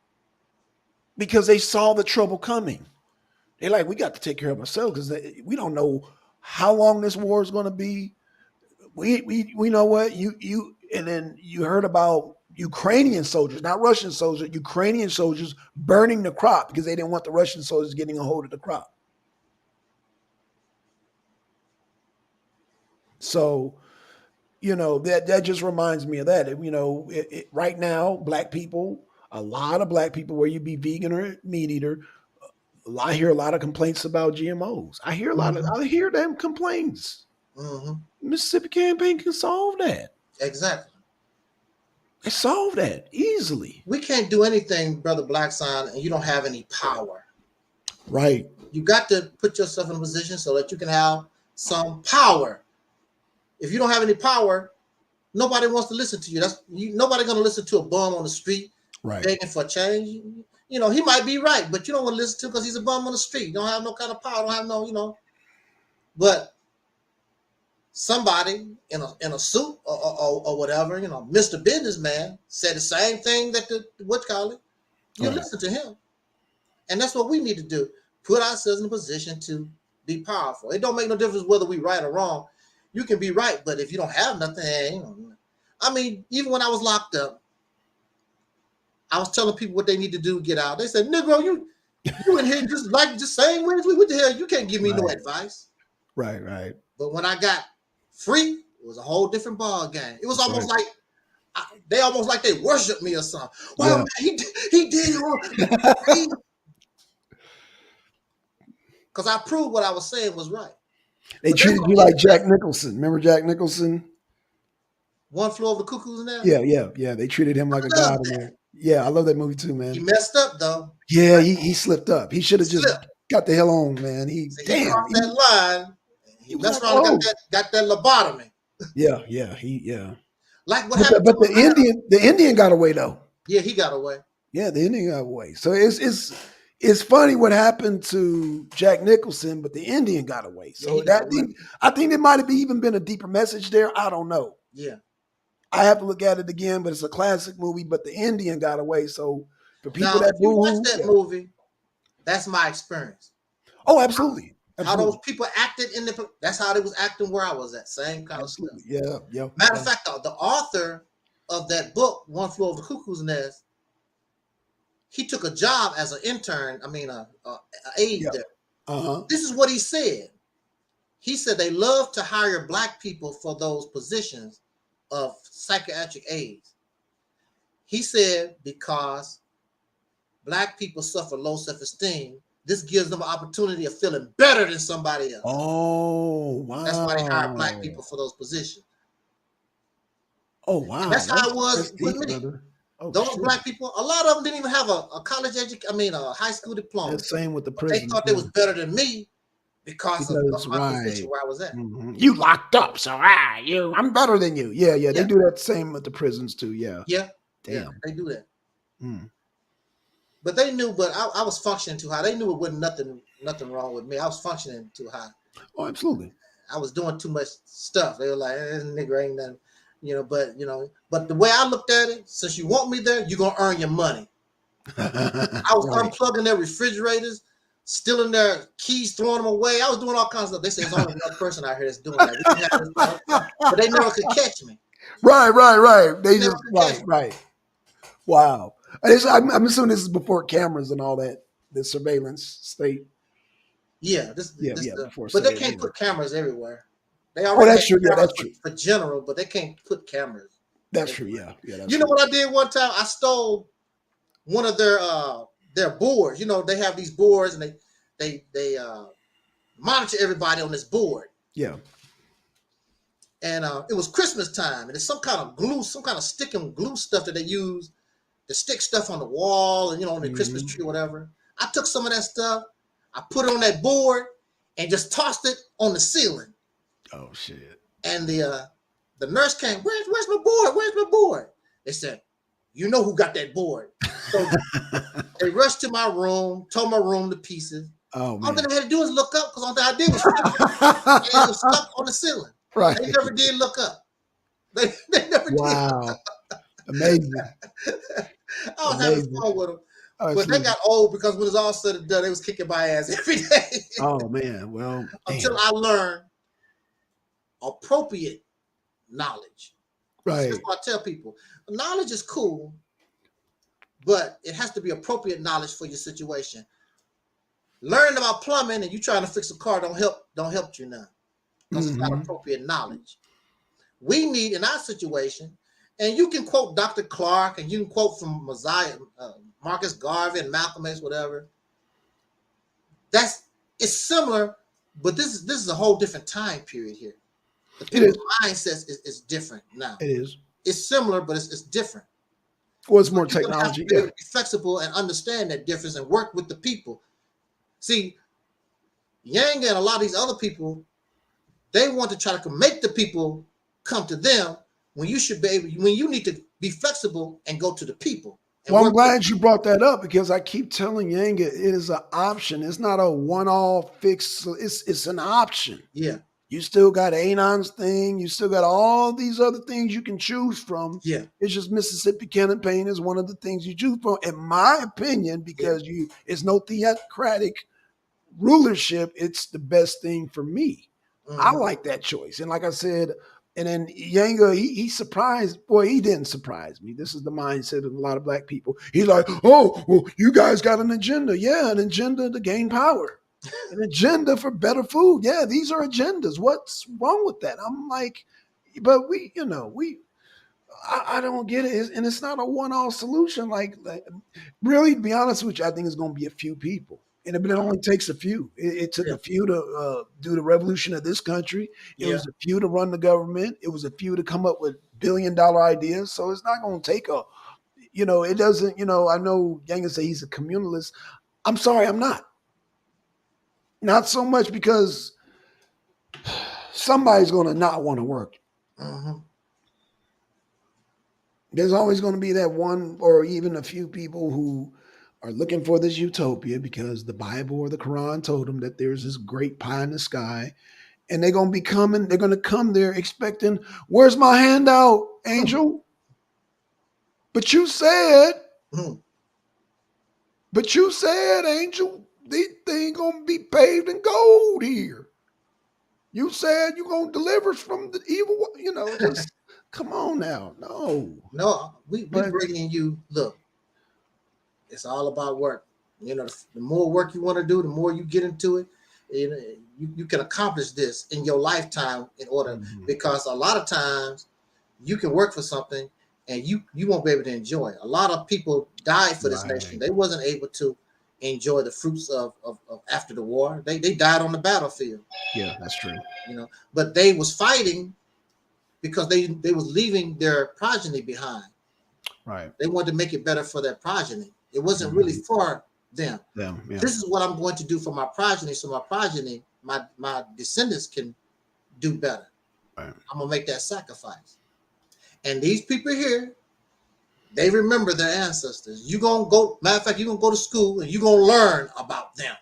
because they saw the trouble coming. They're like, we got to take care of ourselves because we don't know how long this war is going to be. We know what and then you heard about Ukrainian soldiers, not Russian soldiers, Ukrainian soldiers burning the crop because they didn't want the Russian soldiers getting a hold of the crop. So, that just reminds me of that. Right now, black people, a lot of black people, where you be vegan or meat eater, I hear a lot of complaints about GMOs. I hear I hear them complaints. Mm-hmm. Mississippi campaign can solve that. Exactly. They solve that easily. We can't do anything, Brother Blackson, and you don't have any power. Right. You got to put yourself in a position so that you can have some power. If you don't have any power, nobody wants to listen to you. Nobody going to listen to a bum on the street begging for change. He might be right, but you don't want to listen to because he's a bum on the street. You don't have no kind of power. Don't have no, But somebody in a suit or whatever, Mr. Businessman said the same thing that you listen to him. And that's what we need to do. Put ourselves in a position to be powerful. It don't make no difference whether we right or wrong. You can be right, but if you don't have nothing, even when I was locked up, I was telling people what they need to do to get out. They said, Negro, you in here just saying what the hell? You can't give me no advice. Right. But when I got free, it was a whole different ball game. It was almost like they worshiped me or something. Well, man, he did it. Because I proved what I was saying was right. They treated you like Jack Nicholson. Remember Jack Nicholson? One Flew Over the Cuckoo's Nest. Yeah. They treated him like a I love god in that. there. Yeah, I love that movie too, He man. messed up though. Yeah, he slipped up. He should He have just slipped. got the hell on, man. So he crossed that line. He he was messed like, around and oh, got that lobotomy. yeah. Like what But happened to the Indian got away though. Yeah, he got away. Yeah, the Indian got away. So it's funny what happened to Jack Nicholson, but the Indian got away. Yeah, So he got away. I think there might have even been a deeper message there. I don't know. Yeah. I have to look at it again, but it's a classic movie. But the Indian got away. So for people Now, that if you watch boo, that movie, that's my experience. oh, absolutely. How those people acted that's how they was acting where I was at. Same kind of stuff. Yeah. Matter of fact, the author of that book, One Flew Over the Cuckoo's Nest, he took a job as an intern. A aide there. This is what he said. He said they love to hire black people for those positions of psychiatric aides. He said because black people suffer low self-esteem, this gives them an opportunity of feeling better than somebody else. Oh, wow. That's why they hire black people for those positions. Oh, wow. And that's how it was with me. Oh, those black people, a lot of them didn't even have a college education, a high school diploma. The same with the But prison. they thought they was better than me because of my position where I was at. Mm-hmm. You locked up, so I'm better than you. Yeah. They do that same with the prisons too. Yeah. Damn. Yeah, they do that. Mm. But they knew, I was functioning too high. They knew it wasn't nothing wrong with me. I was functioning too high. Oh, absolutely. I was doing too much stuff. They were like, this nigga ain't nothing. But the way I looked at it, since you want me there, you're gonna earn your money. I was unplugging their refrigerators, stealing their keys, throwing them away. I was doing all kinds of stuff. They said there's only one person out here that's doing that. We can have this stuff. But they never could catch me. Right. They just right. Wow. I'm assuming this is before cameras and all that, the surveillance state. Yeah, but they can't put cameras everywhere. They already that's true. Yeah, that's true. For general, but they can't put cameras. That's true. Yeah. That's you know what I did one time? I stole one of their boards. They have these boards and they monitor everybody on this board. Yeah. And it was Christmas time, and it's some kind of glue, some kind of stick and glue stuff that they use to stick stuff on the wall and on the Christmas tree or whatever. I took some of that stuff, I put it on that board, and just tossed it on the ceiling. Oh shit! And the nurse came. Where's my board? Where's my board? They said, "You know who got that board?" So they rushed to my room, tore my room to pieces. Oh man! All they had to do was look up because all I did was and it was stuck on the ceiling. Right? They never did look up. They never did. Wow! Amazing. I was having fun with them. But they got old because when it was all said and done, they was kicking my ass every day. Oh man! Well, until I learned appropriate knowledge. Right. That's what I tell people. Knowledge is cool, but it has to be appropriate knowledge for your situation. Learning about plumbing and you trying to fix a car don't help you now because it's not appropriate knowledge. We need in our situation, and you can quote Dr. Clark and you can quote from Marcus Garvey and Malcolm X, whatever. It's similar, but this is a whole different time period here. The people's mindset is different now. It is. It's similar, but it's different. Well, it's more technology. Be able to be flexible and understand that difference and work with the people. See, Yang and a lot of these other people, they want to try to make the people come to them when you should be able, when you need to be flexible and go to the people. Well, I'm glad you brought that up because I keep telling Yang it is an option. It's not a one-all fix. It's an option. Yeah. You still got Anon's thing. You still got all these other things you can choose from. Yeah. It's just Mississippi campaign is one of the things you choose from, in my opinion, because it's no theocratic rulership. It's the best thing for me. I like that choice. And like I said, and then Yanga, he surprised, boy, he didn't surprise me. This is the mindset of a lot of black people. He's like, oh, well, you guys got an agenda. Yeah, an agenda to gain power. An agenda for better food. Yeah, these are agendas. What's wrong with that? I'm like, but I don't get it. And it's not a one-all solution. Like really, to be honest with you, I think it's going to be a few people. and it only takes a few. It took Yeah. a few to do the revolution of this country. It Yeah. was a few to run the government. It was a few to come up with billion-dollar ideas. So it's not going to take a, it doesn't. I know Yang say he's a communalist. I'm sorry, I'm not. Not so much because somebody's going to not want to work. Hmm. There's always going to be that one or even a few people who are looking for this utopia because the Bible or the Quran told them that there's this great pie in the sky. And they're going to come there expecting, where's my handout, angel? But you said, angel, these things going to be paved in gold here. You said you're going to deliver us from the evil one. Just come on now. No. No, we But bringing you, look, it's all about work. The more work you want to do, the more you get into it. You can accomplish this in your lifetime because a lot of times you can work for something and you won't be able to enjoy it. A lot of people died for this nation. They wasn't able to enjoy the fruits of after the war. They died on the battlefield. Yeah, that's true. But they was fighting because they was leaving their progeny behind. Right. They wanted to make it better for their progeny. It wasn't really for them. Yeah. This is what I'm going to do for my progeny, so my progeny, my descendants can do better. Right. I'm gonna make that sacrifice. And these people here, they remember their ancestors. Matter of fact, you're gonna go to school and you're gonna learn about them.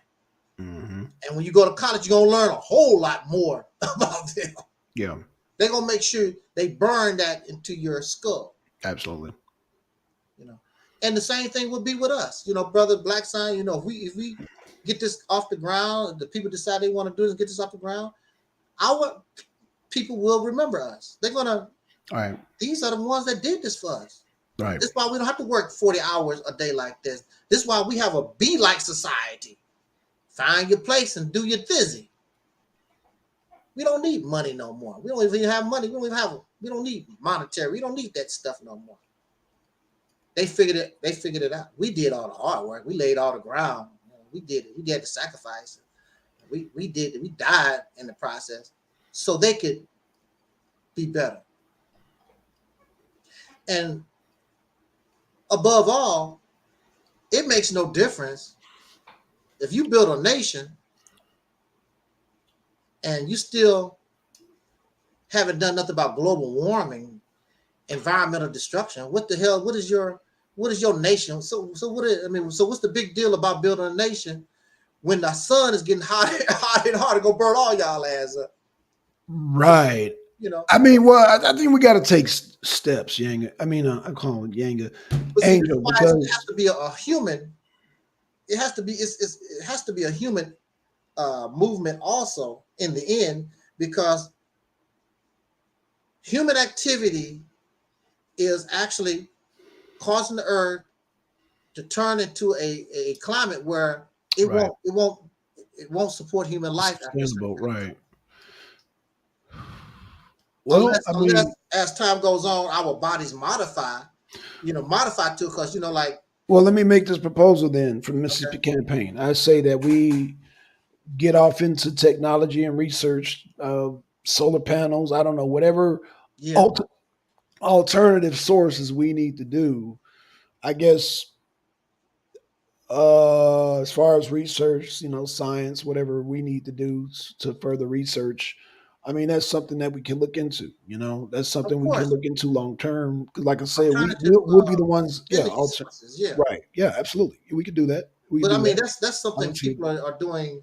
Mm-hmm. And when you go to college, you're gonna learn a whole lot more about them. Yeah. They're gonna make sure they burn that into your skull. Absolutely. And the same thing would be with us, brother Blackson. If we get this off the ground, the people decide they want to do this, get this off the ground, our people will remember us. They're gonna. All right. These are the ones that did this for us. Right. That's why we don't have to work 40 hours a day like this. This is why we have a be-like society. Find your place and do your thizzy. We don't need money no more. We don't even have money. We don't need monetary. We don't need that stuff no more. They figured it out. We did all the hard work. We laid all the ground. We did it. We had to sacrifice. We did it. We died in the process so they could be better. And above all, it makes no difference if you build a nation and you still haven't done nothing about global warming, environmental destruction. What the hell? What is your nation? So what's the big deal about building a nation when the sun is getting hotter and hotter, go burn all y'all ass up? Right. I think we got to take steps, Yang. I call him Yang, angel, because it has to be a human. It has to be it has to be a human movement also in the end, because human activity is actually causing the earth to turn into a climate where it won't support human life. Right. Well, unless as time goes on, our bodies modify to because Well, let me make this proposal then from Mississippi Campaign. I say that we get off into technology and research, solar panels. I don't know, whatever alternative sources we need to do. I guess as far as research, science, whatever we need to do to further research. That's something that we can look into. That's something we can look into long term. Because, like I said, we'll be the ones. Yeah, right. Yeah, absolutely. We could do that. That's something people are doing.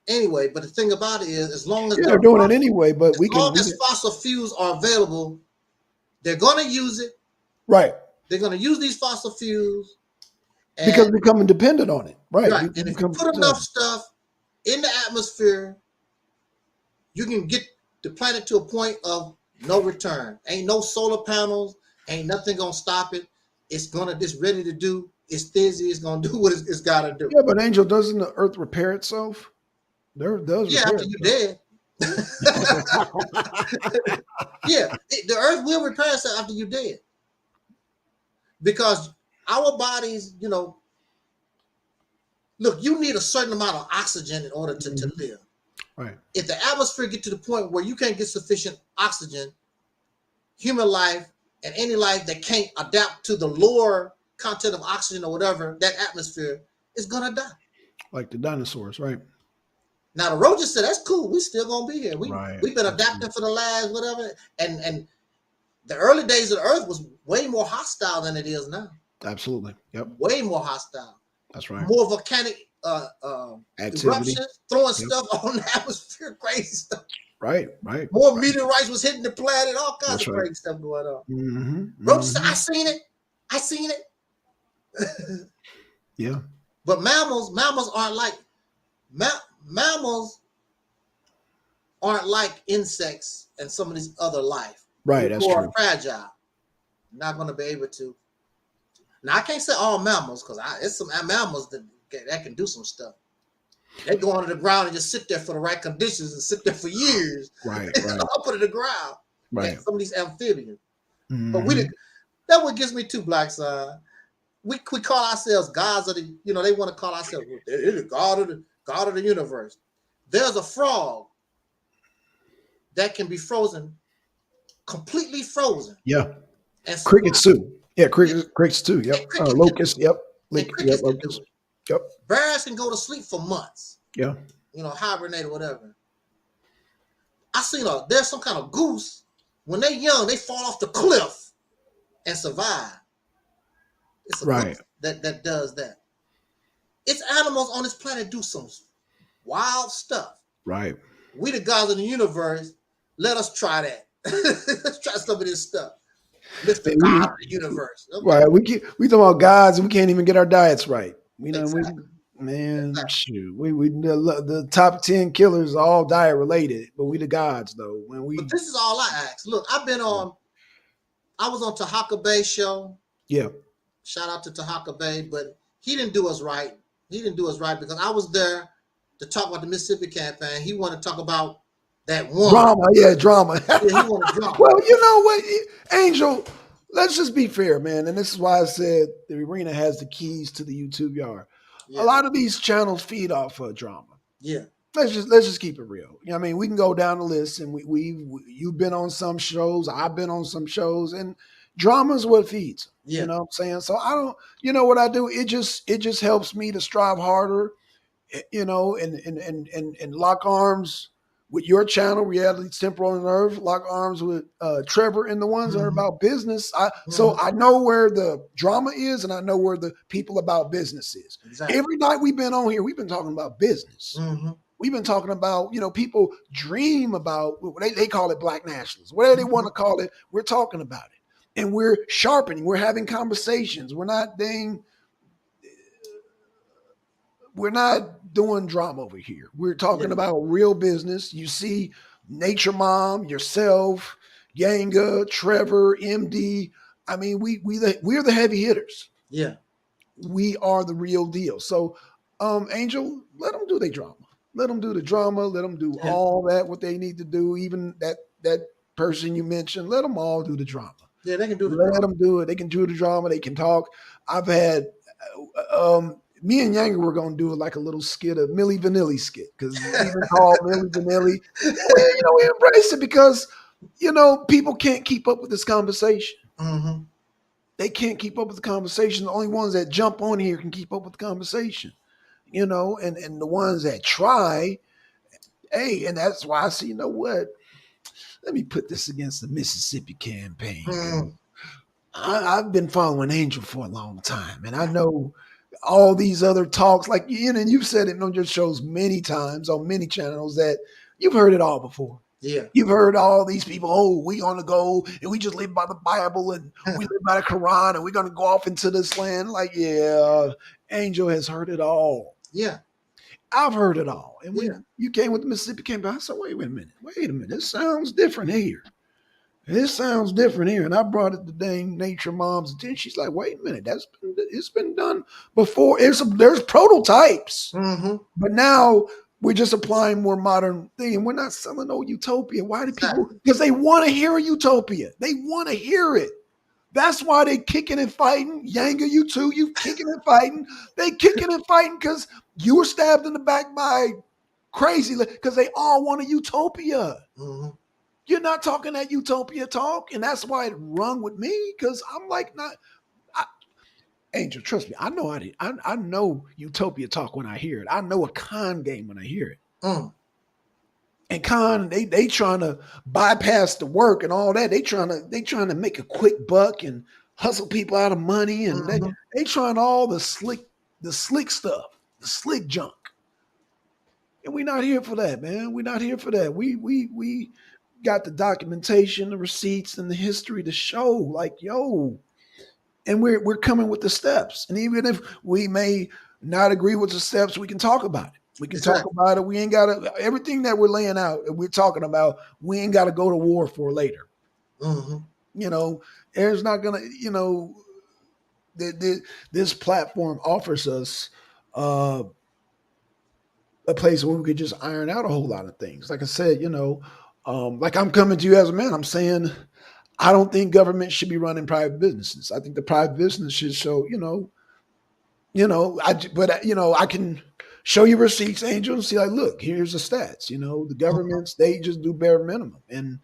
Anyway, but the thing about it is, as long as they're doing it anyway, but as long as fossil fuels are available, they're going to use it. Right. They're going to use these fossil fuels because we're becoming dependent on it. Right. And if you put enough stuff in the atmosphere, you can get the planet to a point of no return. Ain't no solar panels, ain't nothing gonna stop it. It's ready to do. It's busy. It's gonna do what it's got to do. Yeah, but Angel, doesn't the Earth repair itself? After you're dead. Yeah, the Earth will repair itself after you're dead, because our bodies, look, you need a certain amount of oxygen in order to live. Right. If the atmosphere get to the point where you can't get sufficient oxygen, human life and any life that can't adapt to the lower content of oxygen or whatever, that atmosphere is gonna die. Like the dinosaurs, right? Now the roaches said, that's cool, we still gonna be here. Right. We've been adapting for the last whatever. And the early days of the earth was way more hostile than it is now. Absolutely. Yep. Way more hostile. That's right. More volcanic Activity. eruptions, throwing stuff on the atmosphere, crazy stuff. Right. Right. More right. meteorites was hitting the planet, all kinds That's of right. crazy stuff going on. Mm-hmm. Roaches said, I seen it. I seen it. Yeah. But mammals aren't like mammals aren't like insects and some of these other life. Right. They're That's more true. fragile. Not going to be able to. Now I can't say all mammals because it's some mammals that can do some stuff. They go under the ground and just sit there for the right conditions and sit there for years. Right. Right. Up under the ground. Right. Like some of these amphibians. Mm-hmm. But that what gets me too, Black Side. We call ourselves gods of the, they want to call ourselves the God of the universe. There's a frog that can be frozen, completely frozen. Yeah. And crickets too. Yeah, crickets too. Yep. Locusts. Yep. Crickets can do it. Yep. Bears can go to sleep for months. Yeah. Hibernate or whatever. I seen there's some kind of goose. When they're young, they fall off the cliff and survive. It's a right. goose that does that. It's animals on this planet do some wild stuff. Right. We the gods of the universe. Let us try that. Let's try some of this stuff. Mr. God of the universe. Okay. Right. We talking about gods and we can't even get our diets right. Exactly. Shoot. We the top 10 killers are all diet related, but we the gods though. But this is all I ask. Look, I was on Tahaka Bay show. Yeah. Shout out to Tahaka Bay, but he didn't do us right. He didn't do us right because I was there to talk about the Mississippi campaign. He wanted to talk about that one drama. Yeah, drama. Yeah, he wanted drama. Well, you know what, Angel, let's just be fair, man. And this is why I said the arena has the keys to the YouTube yard. Yeah. A lot of these channels feed off of drama. Yeah. Let's just keep it real. I mean, we can go down the list, and you've been on some shows, I've been on some shows, and drama is what feeds. Yeah. You know what I'm saying? So I don't. You know what I do? It just helps me to strive harder. And lock arms with your channel, Reality Temporal and Earth. Lock arms with Trevor and the ones that are about business. So I know where the drama is, and I know where the people about business is. Exactly. Every night we've been on here, we've been talking about business. Mm-hmm. We've been talking about, people dream about, they call it black nationalism. Whatever they want to call it, we're talking about it. And we're sharpening, we're having conversations. We're not doing drama over here. We're talking about real business. You see Nature Mom, yourself, Yanga, Trevor, MD. I mean, we're the heavy hitters. Yeah. We are the real deal. So, Angel, let them do their drama. Let them do the drama. Let them do all that, what they need to do. Even that person you mentioned, let them all do the drama. Yeah, they can do the drama. Let them do it. They can do the drama. They can talk. I've had, me and Yanga were going to do like a little skit, a Milli Vanilli skit, because even called Milli Vanilli. We embrace it because, people can't keep up with this conversation. Mm-hmm. They can't keep up with the conversation. The only ones that jump on here can keep up with the conversation. And the ones that try, and that's why I say, you know what? Let me put this against the Mississippi campaign. Mm. I've been following Angel for a long time, and I know all these other talks, like and you've said it on your shows many times on many channels that you've heard it all before. Yeah. You've heard all these people, we gonna go and we just live by the Bible and we live by the Quran and we're gonna go off into this land. Like, Angel has heard it all. Yeah. I've heard it all. And when you came with the Mississippi campaign, I said, wait a minute. This sounds different here. And I brought it to dang Nature Mom's attention. She's like, wait a minute, it's been done before. There's prototypes. Mm-hmm. But now we're just applying more modern thing. And we're not selling no utopia. Why do people? Because they want to hear a utopia. They want to hear it. That's why they kicking and fighting. Yanga, you too. You kicking and fighting. They kicking and fighting because you were stabbed in the back by crazy because they all want a utopia. Mm-hmm. You're not talking that utopia talk, and that's why it rung with me because I'm like not. Angel, trust me, I know I know utopia talk when I hear it. I know a con game when I hear it. Mm. And con, they trying to bypass the work and all that. They trying to make a quick buck and hustle people out of money, and Mm-hmm. they trying all the slick stuff, the slick junk. And we're not here for that, man. We're not here for that. We got the documentation, the receipts, and the history to show, like, yo, and we're coming with the steps. And even if we may not agree with the steps, we can talk about it. We can talk Exactly. about it. We ain't got to everything that we're laying out. We're talking about. We ain't got to go to war for later. Mm-hmm. You know, there's not gonna. You know, this platform offers us a place where we could just iron out a whole lot of things. Like I said, you know, like I'm coming to you as a man. I'm saying I don't think government should be running private businesses. I think the private business should show, I can show you receipts, Angel, and see like, look, here's the stats. You know, the governments, they just do bare minimum. And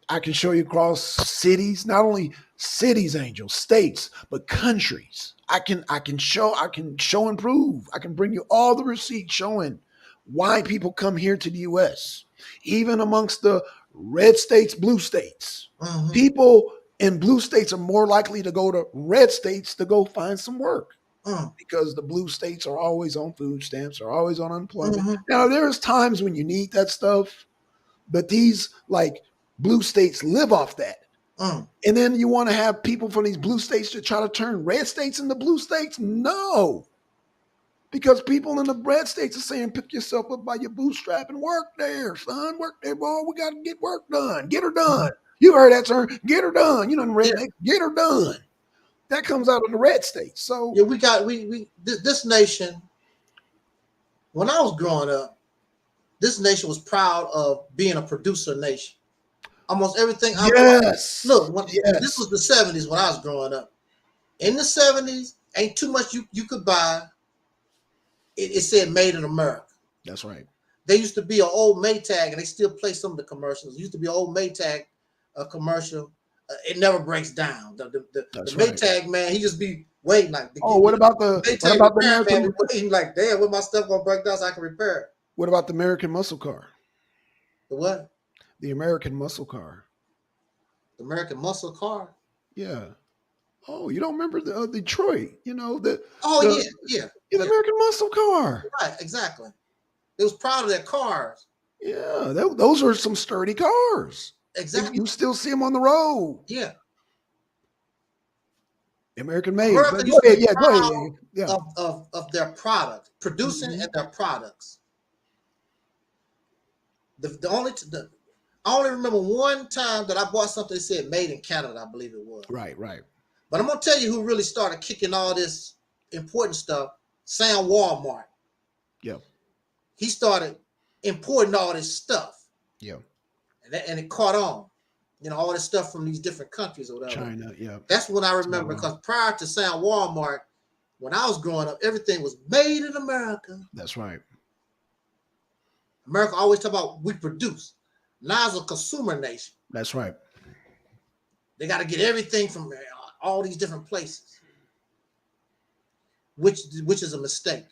I can show you across cities, not only cities, Angel, states, but countries. I can show and prove. I can bring you all the receipts showing why people come here to the US, even amongst the red states, blue states. Mm-hmm. People in blue states are more likely to go to red states to go find some work because the blue states are always on food stamps, are always on unemployment. Mm-hmm. Now, there's times when you need that stuff, but these like blue states live off that. Mm. And then you want to have people from these blue states to try to turn red states into blue states? No. Because people in the red states are saying, pick yourself up by your bootstrap and work there, son. Work there, boy. We got to get work done. Get her done. You heard that term. Get her done. You know, redneck, get her done. That comes out of the red states. So yeah, this nation. When I was growing up, this nation was proud of being a producer nation. Almost everything. yes. This was the 70s when I was growing up. In the 70s, ain't too much you could buy. It said "Made in America." That's right. There used to be an old Maytag, and they still play some of the commercials. There used to be an old Maytag commercial. It never breaks down. The Maytag right. Man, he just be waiting like. What about the American? Man waiting like, damn, when my stuff gonna break down so I can repair it. What about the American muscle car? The what? The American muscle car. The American muscle car. Yeah. Oh, you don't remember the Detroit? You know the. Yeah. The American muscle car. Right, exactly. They was proud of their cars. Yeah, those are some sturdy cars. Exactly. You still see them on the road. Yeah. American made. Go ahead. Yeah. Of their product, producing and their products. I only remember one time that I bought something that said "Made in Canada." I believe it was. Right. But I'm gonna tell you who really started kicking all this important stuff. Sam Walmart. Yeah. He started importing all this stuff. Yeah. And it caught on. You know, all this stuff from these different countries or whatever. China, yeah. That's when I remember, because prior to Sam Walmart, when I was growing up, everything was made in America. That's right. America always talk about we produce. Now it's a consumer nation. That's right. They got to get everything from all these different places, which is a mistake.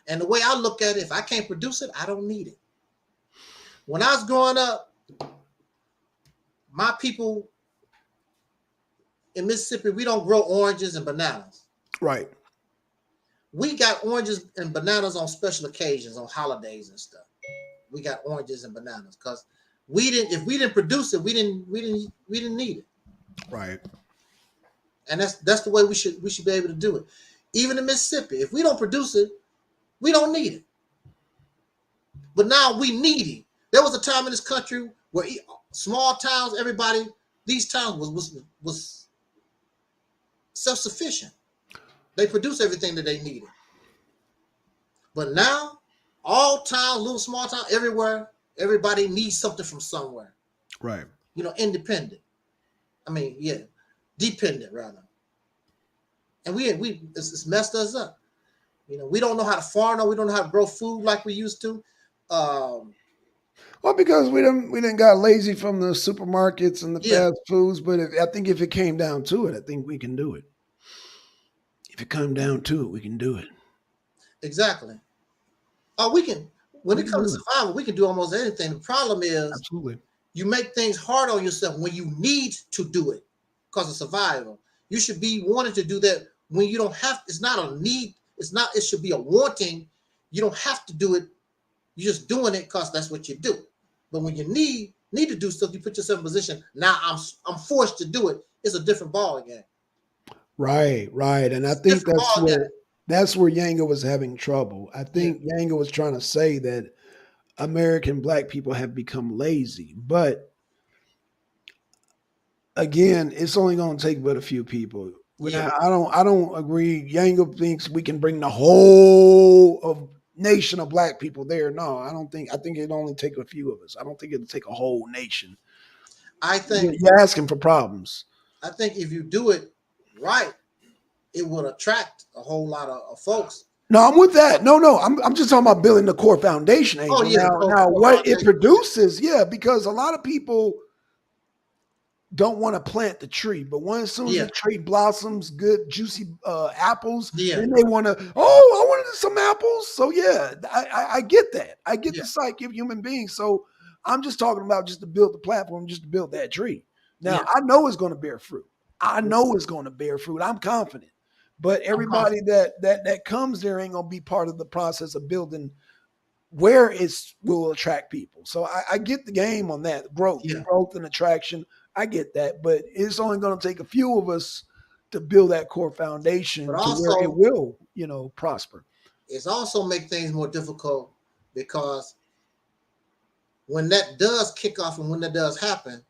And the way I look at it, if I can't produce it, I don't need it. When I was growing up, my people in Mississippi, we don't grow oranges and bananas. Right. We got oranges and bananas on special occasions, on holidays and stuff. We got oranges and bananas because if we didn't produce it, we didn't need it. Right. And that's the way we should be able to do it. Even in Mississippi, if we don't produce it, we don't need it. But now we need it. There was a time in this country where small towns, these towns was self-sufficient. They produce everything that they needed. But now, all towns, little small towns, everywhere, everybody needs something from somewhere. Right. You know, independent. I mean, yeah. dependent rather, and it's messed us up. You know, we don't know how to farm, we don't know how to grow food like we used to. Well, because we didn't got lazy from the supermarkets and the Yeah, fast foods. But I think if it came down to it, I think we can do it. If it come down to it, we can do it. exactly. Oh, we can. When We it can comes do to it. survival, we can do almost anything. The problem is Absolutely. you make things hard on yourself when you need to do it because of survival. You should be wanting to do that when you don't have. It's not a need. It's not. It should be a wanting. You don't have to do it. You're just doing it because that's what you do. But when you need to do stuff, you put yourself in a position. Now I'm forced to do it. It's a different ball again. Right, right. And I It's a think different ball game. that's where Yanga was having trouble. I Yeah, think Yanga was trying to say that American black people have become lazy. But again, it's only going to take but a few people. yeah, I don't agree. Yanga thinks we can bring the whole of nation of black people there. No, I don't think. I think it'd only take a few of us. I don't think it'll take a whole nation. I think You're asking for problems. if you do it right, it would attract a whole lot of folks. No, I'm with that. No, I'm just talking about building the core foundation, Oh Angel. yeah, Now what it produces, yeah, because a lot of people don't want to plant the tree, but once as soon as Yeah, the tree blossoms, good juicy apples, yeah, then they want to. Oh, I wanted some apples. So yeah, I get that. I get yeah, the psyche of human beings. So I'm just talking about just to build the platform, just to build that tree. Now yeah. I know it's going to bear fruit. I know it's going to bear fruit. I'm confident. But I'm everybody confident. that comes there ain't gonna be part of the process of building where it's will attract people. So I get the game on that Yeah, growth and attraction. I get that, but it's only gonna take a few of us to build that core but foundation to where it also will, prosper. it's also make things more difficult because when that does kick off and when that does happen,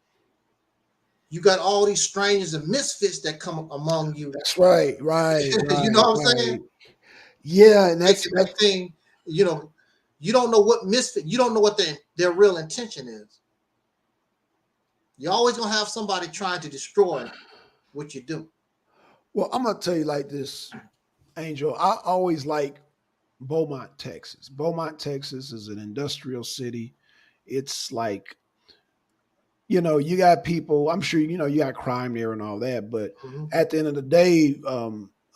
you got all these strangers and misfits that come among you. That's right, You know what I'm right. saying? Yeah, and Makes that's everything, you know, you don't know what misfit, you don't know what their real intention is. You're always gonna have somebody trying to destroy what you do. well, I'm gonna tell you like this, Angel. I always like Beaumont, Texas. Beaumont, Texas is an industrial city. It's like, you got people, I'm sure, you got crime there and all that. But Mhm, at the end of the day,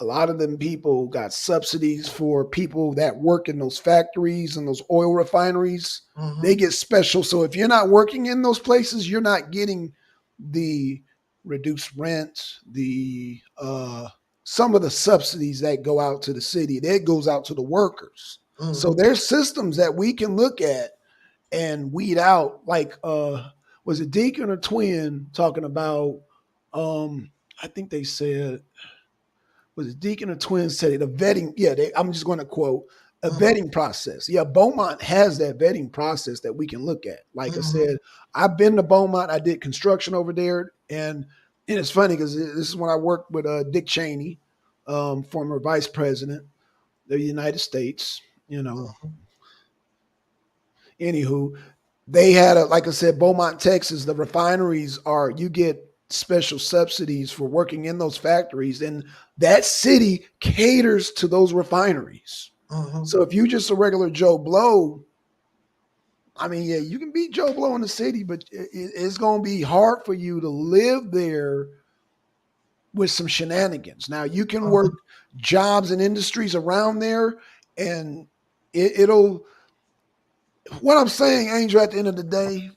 a lot of them people got subsidies for people that work in those factories and those oil refineries. They mhm, get special. So if you're not working in those places, you're not getting the reduced rent, the some of the subsidies that go out to the city, that goes out to the workers. So mhm, there's systems that we can look at and weed out, like was it Deacon or Twin talking about I think they said, was it Deacon or Twin said it, a vetting, yeah, I'm just going to quote, a mhm, vetting process. Yeah, Beaumont has that vetting process that we can look at. Like I mhm, said, I've been to Beaumont, I did construction over there, and it's funny because this is when I worked with Dick Cheney, former vice president of the United States, mhm. anywho, they had like I said, Beaumont, Texas, the refineries you get special subsidies for working in those factories, and that city caters to those refineries. Mhm. So if you just a regular Joe Blow, I mean, yeah, you can be Joe Blow in the city, but it's going to be hard for you to live there with some shenanigans. Now you can work Mhm. jobs and industries around there, and it'll. What I'm saying, Angel, at the end of the day,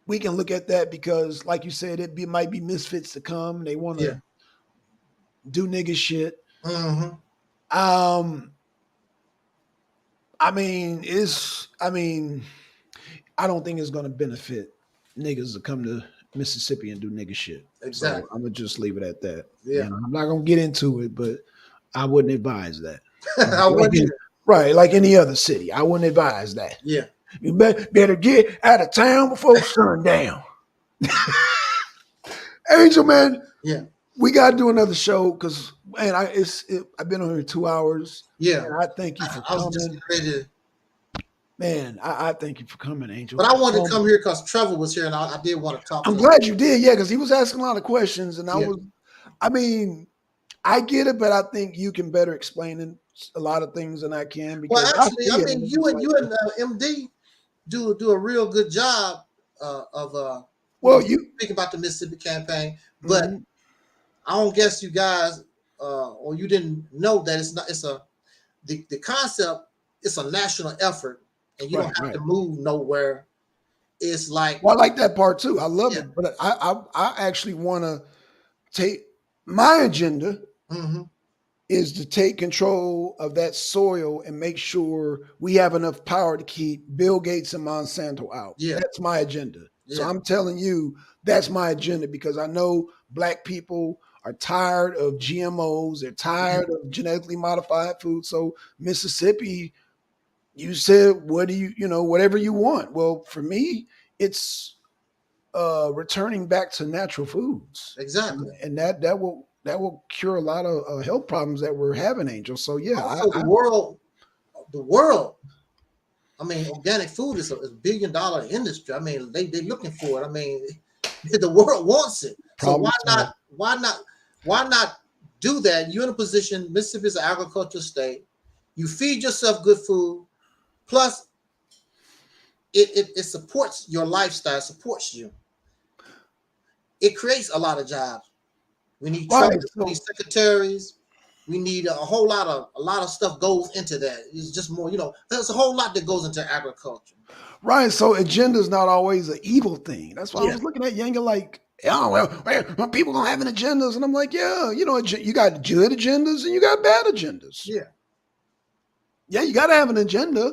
we can look at that because, like you said, might be misfits to come. They want Yeah. to do nigga shit. Mhm. Um, I mean, I don't think it's going to benefit niggas to come to Mississippi and do nigga shit. So Exactly. I'm gonna just leave it at that. Yeah. I'm not gonna get into it, but I wouldn't advise that. I wouldn't either. Right, like any other city, I wouldn't advise that. Yeah. You better get out of town before sundown. Angel, man, Yeah. we got to do another show because, man, I've been on here 2 hours, Yeah. and I thank you for I was just coming, getting ready to, man. I thank you for coming, Angel. but I wanted to come here because Trevor was here, and I did want to talk I'm to him. glad you did, yeah, because he was asking a lot of questions, and Yeah. I mean, I get it, but I think you can better explain a lot of things than I can Well, because I actually, see I it. mean, And it's you just and like, MD do a real good job of well, you. speaking about the Mississippi campaign, but Mhm. I don't guess you guys or you didn't know that it's not. It's the concept. It's a national effort, and you Right, don't have right. to move nowhere. It's like Well, I like that part too. I love yeah, it, but I actually want to take my agenda hmm is to take control of that soil and make sure we have enough power to keep Bill Gates and Monsanto out. yeah, That's my agenda. So yeah, I'm telling you, that's my agenda because I know black people are tired of GMOs. They're yeah. tired of genetically modified food. So Mississippi, you said, what do you, whatever you want. Well, for me, it's returning back to natural foods, Exactly. and that will cure a lot of health problems that we're having, Angel. So yeah, Also, the world. I mean, organic food is a $1 billion industry. I mean, they looking for it. I mean, the world wants it. So problem why solved. not? Why not do that? You're in a position. Mississippi is an agricultural state. You feed yourself good food. Plus, it supports your lifestyle. Supports you. It creates a lot of jobs. We need Right. truckers. We need So secretaries. We need a lot of stuff goes into that. It's just more. There's a whole lot that goes into agriculture. right. So agenda is not always an evil thing. That's why I Yeah. was looking at Yanga like, oh well, people gonna have an agendas, and I'm like, yeah, you got good agendas and you got bad agendas. Yeah. Yeah, you got to have an agenda.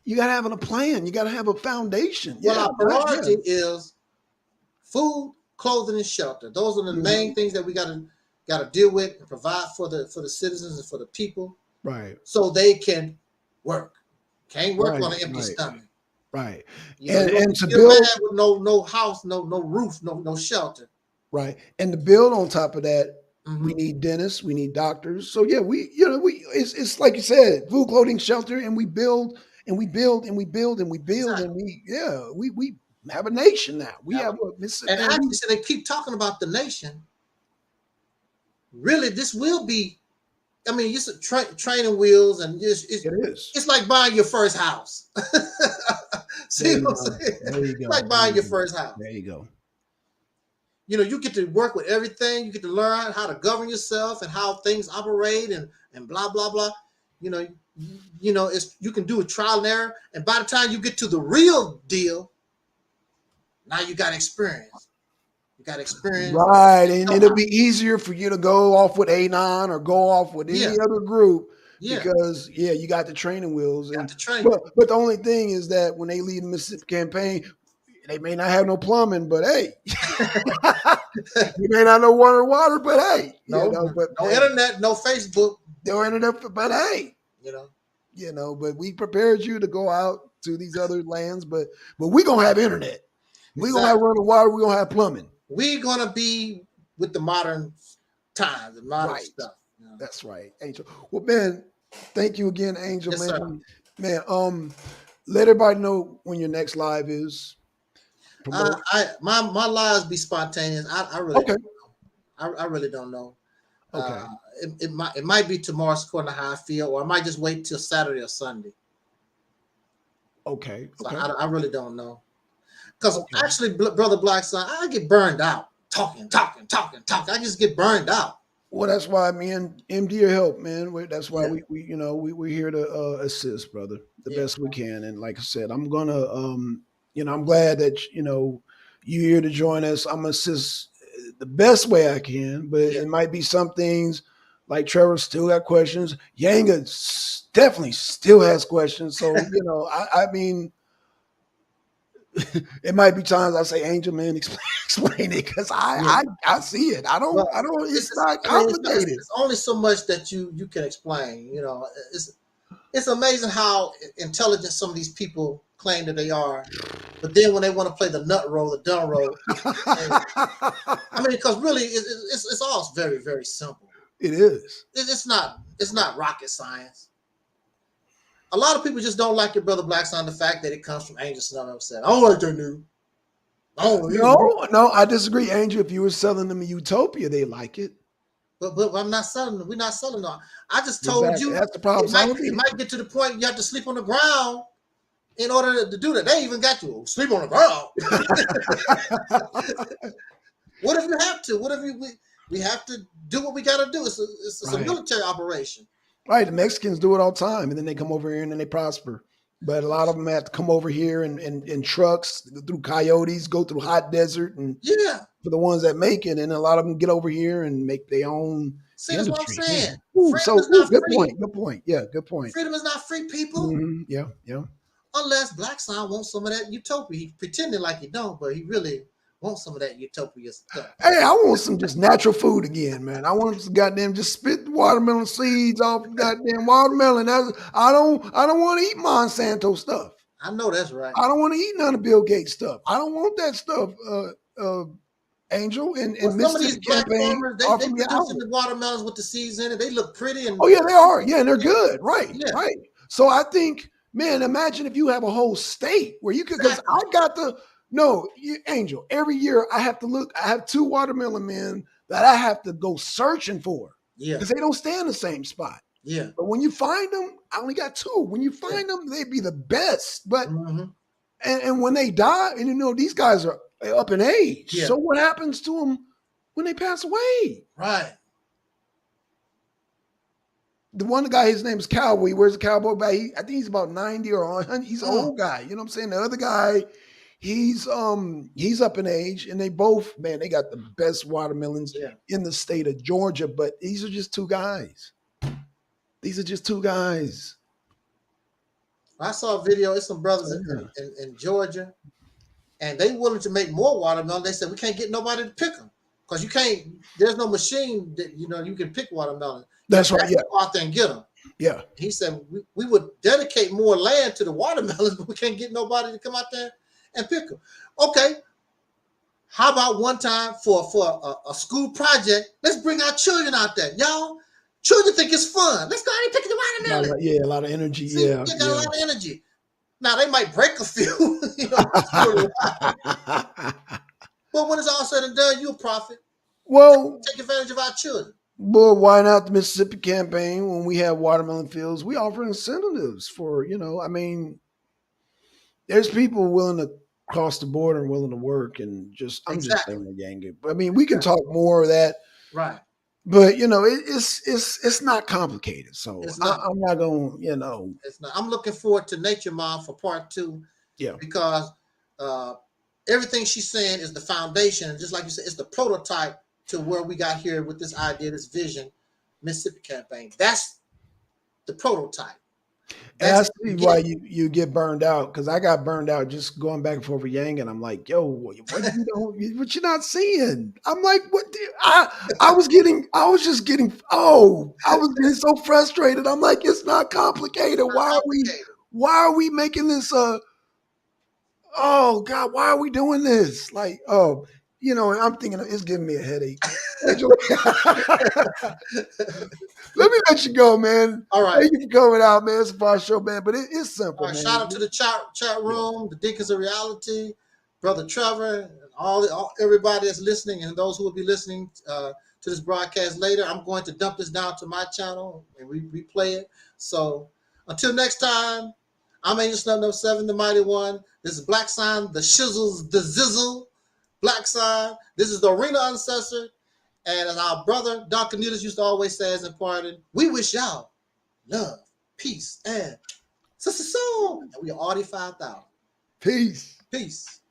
You got to have a plan. You got to have a foundation. Well, Yeah, our yeah. priority is food, clothing, and shelter. Those are the main Mhm. things that we gotta deal with and provide for the citizens and for the people, Right, so they can work. Can't work right, on an empty right, stomach. right. You don't And to feel bad build. with no house, no roof, no shelter. Right. And to build on top of that, we hmm need dentists, we need doctors. So yeah, it's like you said, food, clothing, shelter, and we build and we build and we build and we build and Exactly. we have a nation now. We have a And Mississippi man. actually, so they keep talking about the nation. Really, this will be. I mean, it's training wheels, and It is. it's like buying your first house. There See you what I'm go. saying? There you It's go. like There buying you your go. first house. There you go. You get to work with everything. You get to learn how to govern yourself and how things operate and blah blah blah. You know, it's you can do a trial and error, and by the time you get to the real deal, now you got experience. You got experience. Right. You And know it'll how. be easier for you to go off with A9 or go off with any Yeah, other group yeah. because yeah, you got the training wheels. Got And the training. but the only thing is that when they lead the Mississippi campaign, they may not have no plumbing, but hey, you may not know water, but hey, No, but no hey, internet, no Facebook. they'll end up, but hey, You know. but we prepared you to go out to these other lands, but we gonna have internet. We gonna have Exactly. running water. We gonna have plumbing. We're gonna be with the modern times, the modern Right. stuff. That's right, Angel. Well, man, thank you again, Angel, Yes, sir. man. Man, let everybody know when your next live is. Promote. My lives be spontaneous. I really Okay. don't know. I really don't know. Uh, Okay. it might be tomorrow according to how I feel, or I might just wait till Saturday or Sunday. Okay. So Okay. I really don't know. Because Okay. actually, Brother Blackson, I get burned out talking. I just get burned out. Well, that's why me and MD are help, man. That's why Yeah, we're here to assist, brother, the yeah, best we can. And like I said, I'm gonna I'm glad that you here to join us. I'm gonna assist the best way I can, but yeah. it might be some things like Trevor still got questions. Yanga definitely still has questions. So I mean, it might be times I say, Angel, man, explain it because Yeah. I see it. I don't Well, I don't. it's It's just, not I mean, it's complicated. it's only so much that you can explain. It's amazing how intelligent some of these people claim that they are, but then when they want to play the nut roll, the dumb roll, and, I mean, because really, it's all very very simple. It is. It's not rocket science. A lot of people just don't like your brother Black's on the fact that it comes from Angel Snell himself. I don't like that new. Oh, No, I disagree, Angel. If you were selling them a utopia, they like it. But I'm not selling them. We're not selling them. I just told Exactly. you That's the problem. it might get to the point you have to sleep on the ground in order to do that. They even got you sleep on the ground. What if you have to? What if we have to do what we got to do? It's a Right. military operation. Right. The Mexicans do it all the time, and then they come over here and then they prosper. But a lot of them have to come over here in trucks through coyotes, go through hot desert, and Yeah. for the ones that make it, and a lot of them get over here and make their own See, that's what I'm industry. saying. Man. Ooh, Freedom is not good free. point. Good point. Yeah, good point. Freedom is not free, people. Yeah, yeah. Unless Blackson wants some of that utopia. He's pretending like he don't, but he really wants some of that utopia stuff. Hey, I want some just natural food again, man. I want some goddamn just spit the watermelon seeds off the goddamn watermelon. I don't want to eat Monsanto stuff. I know that's right. I don't want to eat none of Bill Gates stuff. I don't want that stuff, Angel and Well, some of these Mississippi black campaign. farmers, they Offer me out. producing the watermelons with the seeds in it. They look pretty and Oh yeah, they are. Yeah, and they're good. Right, Yeah. right. So I think, man, imagine if you have a whole state where you could, because I got the Angel. Every year I have to look. I have 2 watermelon men that I have to go searching for. Yeah, because they don't stay in the same spot. yeah. But when you find them, I only got 2. When you find them, they'd be the best. But Mhm. and when they die, and these guys are up in age. Yeah. So what happens to them when they pass away? Right. The one guy, his name is Cowboy. He wears a cowboy bag. I think he's about 90 or 100. He's an old guy. You know what I'm saying? The other guy, he's up in age, and they both, man, they got the best watermelons Yeah. in the state of Georgia. But these are just 2 guys. These are just 2 guys. I saw a video. It's some brothers in Georgia, and they willing to make more watermelon. They said we can't get nobody to pick them because you can't. There's no machine that you can pick watermelon. That's right. Yeah. Go out there and get them. Yeah. He said we would dedicate more land to the watermelons, but we can't get nobody to come out there and pick them. Okay. How about one time for a school project? Let's bring our children out there, y'all. Children think it's fun. Let's go out and pick the watermelon. Yeah, a lot of energy. See, yeah. You got a lot of energy. Now they might break a few, but when it's all said and done, you a prophet. Well, Take advantage of our children. But why not the Mississippi campaign when we have watermelon fields? We offer incentives for, I mean, there's people willing to cross the border and willing to work and I'm just saying the gang. I mean, we can talk more of that. Right. But it's not complicated. So I'm not going, It's not. I'm looking forward to Nature Mom for part 2. Yeah. Because everything she's saying is the foundation. And just like you said, it's the prototype to where we got here with this idea, this vision, Mississippi campaign. That's the prototype. That's why you get burned out, because I got burned out just going back and forth with Yang, and I'm like, yo, what you not seeing? I'm like, what? I was getting so frustrated. I'm like, it's not complicated. Why are we making this? Oh God, why are we doing this? Like, and I'm thinking it's giving me a headache. Let me let you go, man. All right. Thank you for coming out, man. It's a fun show, man. But it's simple, man. Shout out to the chat room, the Deacons of Reality, Brother Trevor, and everybody that's listening, and those who will be listening to this broadcast later. I'm going to dump this down to my channel and replay it. So until next time, I'm Angel Snub 7, the Mighty One. This is Blackson, the Shizzles, the Zizzle. Blackson. This is the Thearenauncensored. And as our brother, Dr. Cornelius, used to always say as in pardon, we wish y'all love, peace, and so. And we are already 5,000. Peace. Peace.